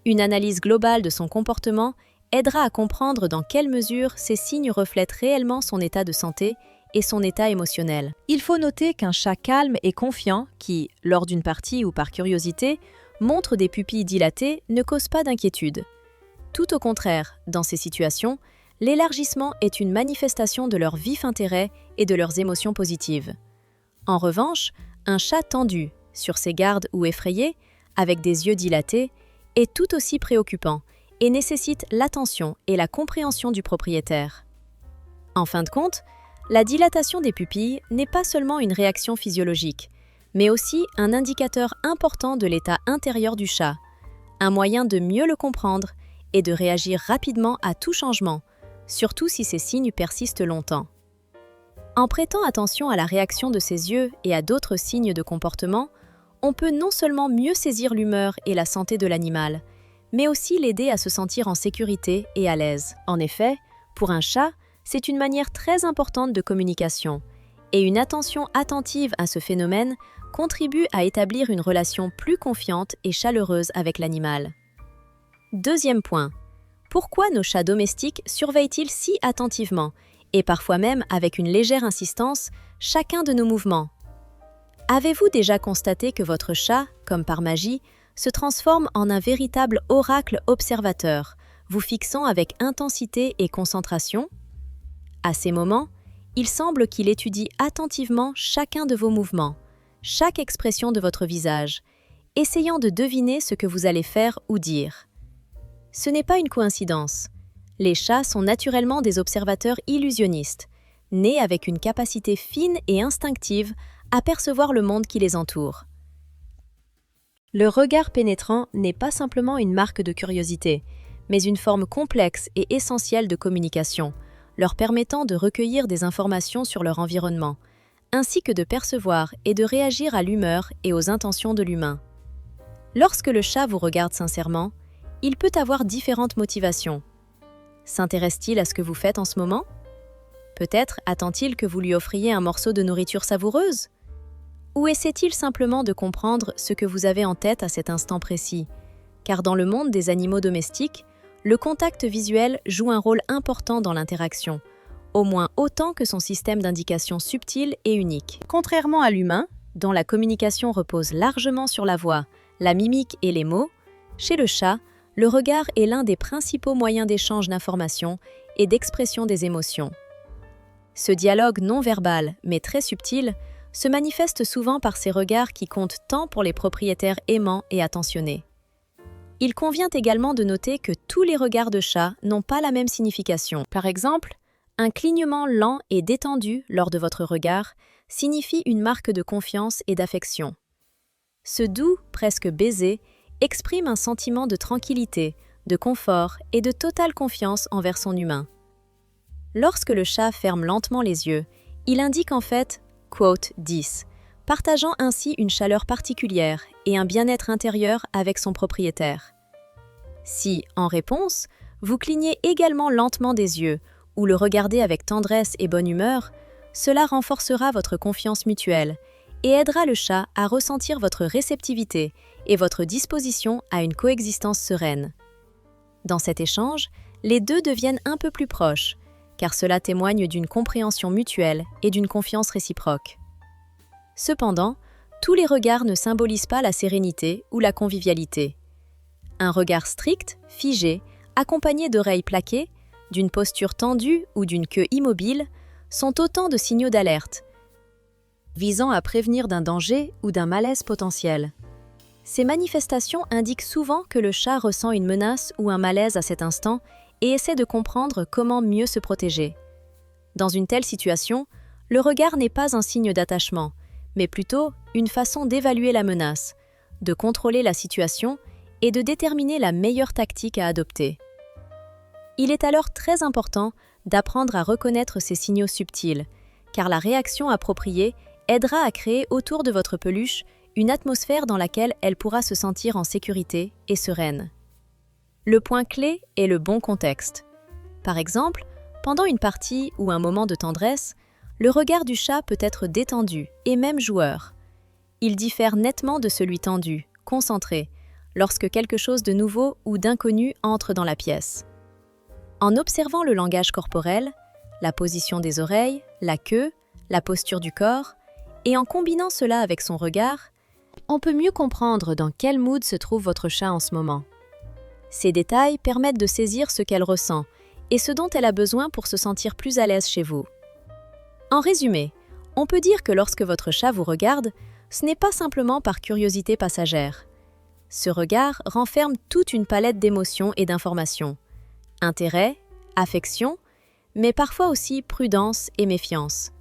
Une analyse globale de son comportement aidera à comprendre dans quelle mesure ces signes reflètent réellement son état de santé et son état émotionnel. Il faut noter qu'un chat calme et confiant qui, lors d'une partie ou par curiosité, montre des pupilles dilatées ne cause pas d'inquiétude. Tout au contraire, dans ces situations, l'élargissement est une manifestation de leur vif intérêt et de leurs émotions positives. En revanche, un chat tendu, sur ses gardes ou effrayé, avec des yeux dilatés, est tout aussi préoccupant et nécessite l'attention et la compréhension du propriétaire. En fin de compte, la dilatation des pupilles n'est pas seulement une réaction physiologique, mais aussi un indicateur important de l'état intérieur du chat, un moyen de mieux le comprendre et de réagir rapidement à tout changement, surtout si ces signes persistent longtemps. En prêtant attention à la réaction de ses yeux et à d'autres signes de comportement, on peut non seulement mieux saisir l'humeur et la santé de l'animal, mais aussi l'aider à se sentir en sécurité et à l'aise. En effet, pour un chat, c'est une manière très importante de communication, et une attention attentive à ce phénomène contribue à établir une relation plus confiante et chaleureuse avec l'animal. Deuxième point. Pourquoi nos chats domestiques surveillent-ils si attentivement, et parfois même avec une légère insistance, chacun de nos mouvements? Avez-vous déjà constaté que votre chat, comme par magie, se transforme en un véritable oracle observateur, vous fixant avec intensité et concentration? À ces moments, il semble qu'il étudie attentivement chacun de vos mouvements, chaque expression de votre visage, essayant de deviner ce que vous allez faire ou dire. Ce n'est pas une coïncidence. Les chats sont naturellement des observateurs illusionnistes, nés avec une capacité fine et instinctive à percevoir le monde qui les entoure. Le regard pénétrant n'est pas simplement une marque de curiosité, mais une forme complexe et essentielle de communication, leur permettant de recueillir des informations sur leur environnement, ainsi que de percevoir et de réagir à l'humeur et aux intentions de l'humain. Lorsque le chat vous regarde sincèrement, il peut avoir différentes motivations. S'intéresse-t-il à ce que vous faites en ce moment? Peut-être attend-il que vous lui offriez un morceau de nourriture savoureuse? Ou essaie-t-il simplement de comprendre ce que vous avez en tête à cet instant précis? Car dans le monde des animaux domestiques, le contact visuel joue un rôle important dans l'interaction, au moins autant que son système d'indication subtil et unique. Contrairement à l'humain, dont la communication repose largement sur la voix, la mimique et les mots, chez le chat, le regard est l'un des principaux moyens d'échange d'informations et d'expression des émotions. Ce dialogue non verbal, mais très subtil, se manifeste souvent par ces regards qui comptent tant pour les propriétaires aimants et attentionnés. Il convient également de noter que tous les regards de chat n'ont pas la même signification. Par exemple, un clignement lent et détendu lors de votre regard signifie une marque de confiance et d'affection. Ce doux, presque baiser, exprime un sentiment de tranquillité, de confort et de totale confiance envers son humain. Lorsque le chat ferme lentement les yeux, il indique en fait « quote 10 », partageant ainsi une chaleur particulière et un bien-être intérieur avec son propriétaire. Si, en réponse, vous clignez également lentement des yeux ou le regardez avec tendresse et bonne humeur, cela renforcera votre confiance mutuelle et aidera le chat à ressentir votre réceptivité et votre disposition à une coexistence sereine. Dans cet échange, les deux deviennent un peu plus proches, car cela témoigne d'une compréhension mutuelle et d'une confiance réciproque. Cependant, tous les regards ne symbolisent pas la sérénité ou la convivialité. Un regard strict, figé, accompagné d'oreilles plaquées, d'une posture tendue ou d'une queue immobile, sont autant de signaux d'alerte, visant à prévenir d'un danger ou d'un malaise potentiel. Ces manifestations indiquent souvent que le chat ressent une menace ou un malaise à cet instant et essaie de comprendre comment mieux se protéger. Dans une telle situation, le regard n'est pas un signe d'attachement, mais plutôt une façon d'évaluer la menace, de contrôler la situation et de déterminer la meilleure tactique à adopter. Il est alors très important d'apprendre à reconnaître ces signaux subtils, car la réaction appropriée aidera à créer autour de votre peluche une atmosphère dans laquelle elle pourra se sentir en sécurité et sereine. Le point clé est le bon contexte. Par exemple, pendant une partie ou un moment de tendresse, le regard du chat peut être détendu et même joueur. Il diffère nettement de celui tendu, concentré, lorsque quelque chose de nouveau ou d'inconnu entre dans la pièce. En observant le langage corporel, la position des oreilles, la queue, la posture du corps, et en combinant cela avec son regard, on peut mieux comprendre dans quel mood se trouve votre chat en ce moment. Ces détails permettent de saisir ce qu'elle ressent et ce dont elle a besoin pour se sentir plus à l'aise chez vous. En résumé, on peut dire que lorsque votre chat vous regarde, ce n'est pas simplement par curiosité passagère. Ce regard renferme toute une palette d'émotions et d'informations. Intérêt, affection, mais parfois aussi prudence et méfiance.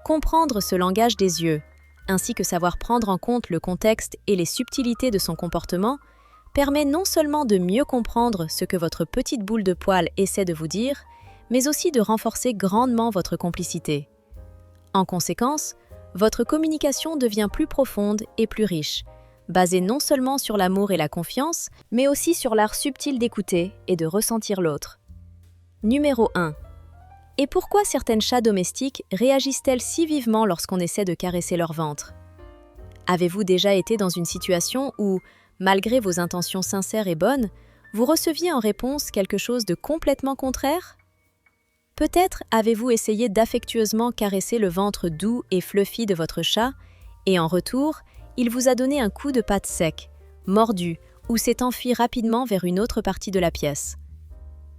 Comprendre ce langage des yeux, ainsi que savoir prendre en compte le contexte et les subtilités de son comportement, permet non seulement de mieux comprendre ce que votre petite boule de poil essaie de vous dire, mais aussi de renforcer grandement votre complicité. En conséquence, votre communication devient plus profonde et plus riche, basée non seulement sur l'amour et la confiance, mais aussi sur l'art subtil d'écouter et de ressentir l'autre. Numéro 1. Et pourquoi certaines chats domestiques réagissent-elles si vivement lorsqu'on essaie de caresser leur ventre? Avez-vous déjà été dans une situation où, malgré vos intentions sincères et bonnes, vous receviez en réponse quelque chose de complètement contraire? Peut-être avez-vous essayé d'affectueusement caresser le ventre doux et fluffy de votre chat, et en retour, il vous a donné un coup de patte sec, mordu, ou s'est enfui rapidement vers une autre partie de la pièce.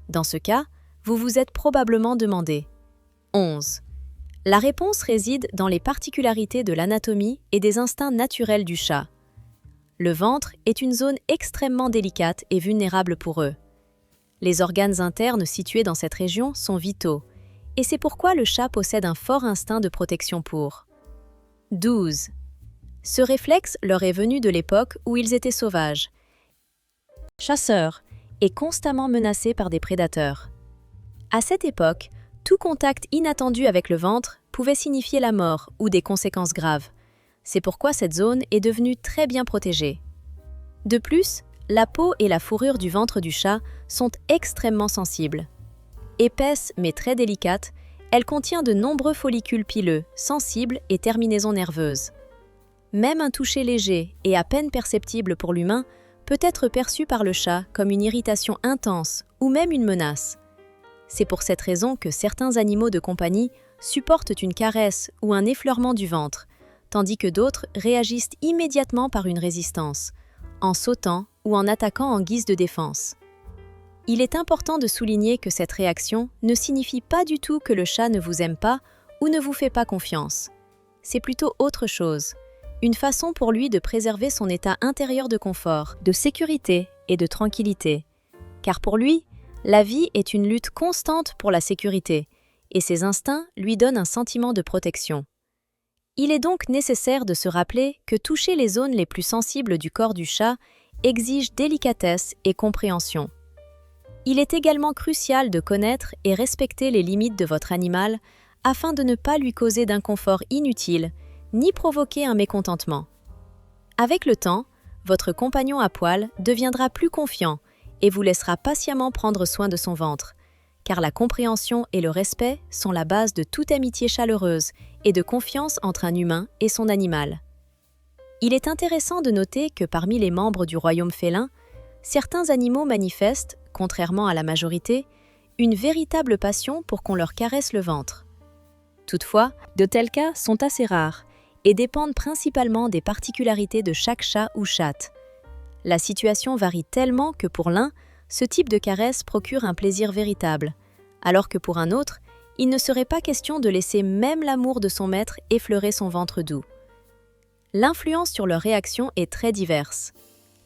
Dans ce cas, vous vous êtes probablement demandé. 11. La réponse réside dans les particularités de l'anatomie et des instincts naturels du chat. Le ventre est une zone extrêmement délicate et vulnérable pour eux. Les organes internes situés dans cette région sont vitaux, et c'est pourquoi le chat possède un fort instinct de protection pour. 12. Ce réflexe leur est venu de l'époque où ils étaient sauvages, chasseurs, et constamment menacés par des prédateurs. À cette époque, tout contact inattendu avec le ventre pouvait signifier la mort ou des conséquences graves. C'est pourquoi cette zone est devenue très bien protégée. De plus, la peau et la fourrure du ventre du chat sont extrêmement sensibles. Épaisse mais très délicate, elle contient de nombreux follicules pileux, sensibles et terminaisons nerveuses. Même un toucher léger et à peine perceptible pour l'humain peut être perçu par le chat comme une irritation intense ou même une menace. C'est pour cette raison que certains animaux de compagnie supportent une caresse ou un effleurement du ventre, tandis que d'autres réagissent immédiatement par une résistance, en sautant ou en attaquant en guise de défense. Il est important de souligner que cette réaction ne signifie pas du tout que le chat ne vous aime pas ou ne vous fait pas confiance. C'est plutôt autre chose, une façon pour lui de préserver son état intérieur de confort, de sécurité et de tranquillité. Car pour lui, la vie est une lutte constante pour la sécurité, et ses instincts lui donnent un sentiment de protection. Il est donc nécessaire de se rappeler que toucher les zones les plus sensibles du corps du chat exige délicatesse et compréhension. Il est également crucial de connaître et respecter les limites de votre animal afin de ne pas lui causer d'inconfort inutile ni provoquer un mécontentement. Avec le temps, votre compagnon à poil deviendra plus confiant et vous laissera patiemment prendre soin de son ventre, car la compréhension et le respect sont la base de toute amitié chaleureuse et de confiance entre un humain et son animal. Il est intéressant de noter que parmi les membres du royaume félin, certains animaux manifestent, contrairement à la majorité, une véritable passion pour qu'on leur caresse le ventre. Toutefois, de tels cas sont assez rares et dépendent principalement des particularités de chaque chat ou chatte. La situation varie tellement que pour l'un, ce type de caresse procure un plaisir véritable, alors que pour un autre, il ne serait pas question de laisser même l'amour de son maître effleurer son ventre doux. L'influence sur leur réaction est très diverse.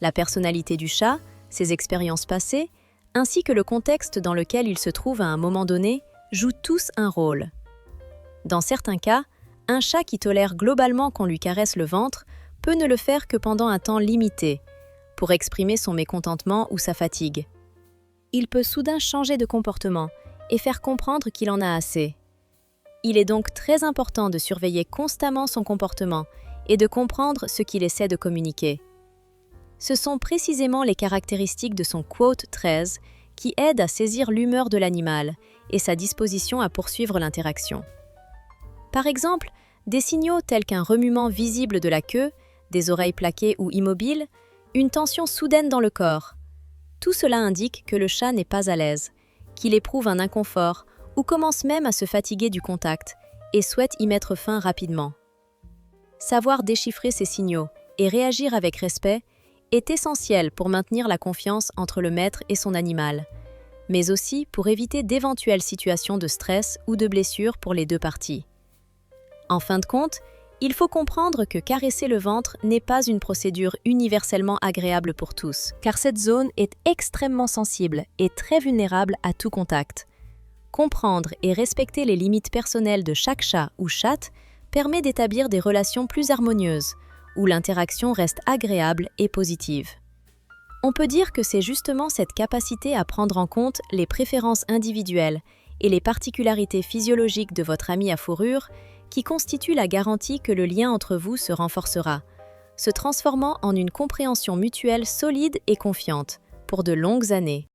La personnalité du chat, ses expériences passées, ainsi que le contexte dans lequel il se trouve à un moment donné, jouent tous un rôle. Dans certains cas, un chat qui tolère globalement qu'on lui caresse le ventre peut ne le faire que pendant un temps limité, pour exprimer son mécontentement ou sa fatigue. Il peut soudain changer de comportement et faire comprendre qu'il en a assez. Il est donc très important de surveiller constamment son comportement et de comprendre ce qu'il essaie de communiquer. Ce sont précisément les caractéristiques de son quote 13 qui aident à saisir l'humeur de l'animal et sa disposition à poursuivre l'interaction. Par exemple, des signaux tels qu'un remuement visible de la queue, des oreilles plaquées ou immobiles, une tension soudaine dans le corps. Tout cela indique que le chat n'est pas à l'aise, qu'il éprouve un inconfort ou commence même à se fatiguer du contact et souhaite y mettre fin rapidement. Savoir déchiffrer ces signaux et réagir avec respect est essentiel pour maintenir la confiance entre le maître et son animal, mais aussi pour éviter d'éventuelles situations de stress ou de blessure pour les deux parties. En fin de compte, il faut comprendre que caresser le ventre n'est pas une procédure universellement agréable pour tous, car cette zone est extrêmement sensible et très vulnérable à tout contact. Comprendre et respecter les limites personnelles de chaque chat ou chatte permet d'établir des relations plus harmonieuses, où l'interaction reste agréable et positive. On peut dire que c'est justement cette capacité à prendre en compte les préférences individuelles et les particularités physiologiques de votre ami à fourrure qui constitue la garantie que le lien entre vous se renforcera, se transformant en une compréhension mutuelle solide et confiante, pour de longues années.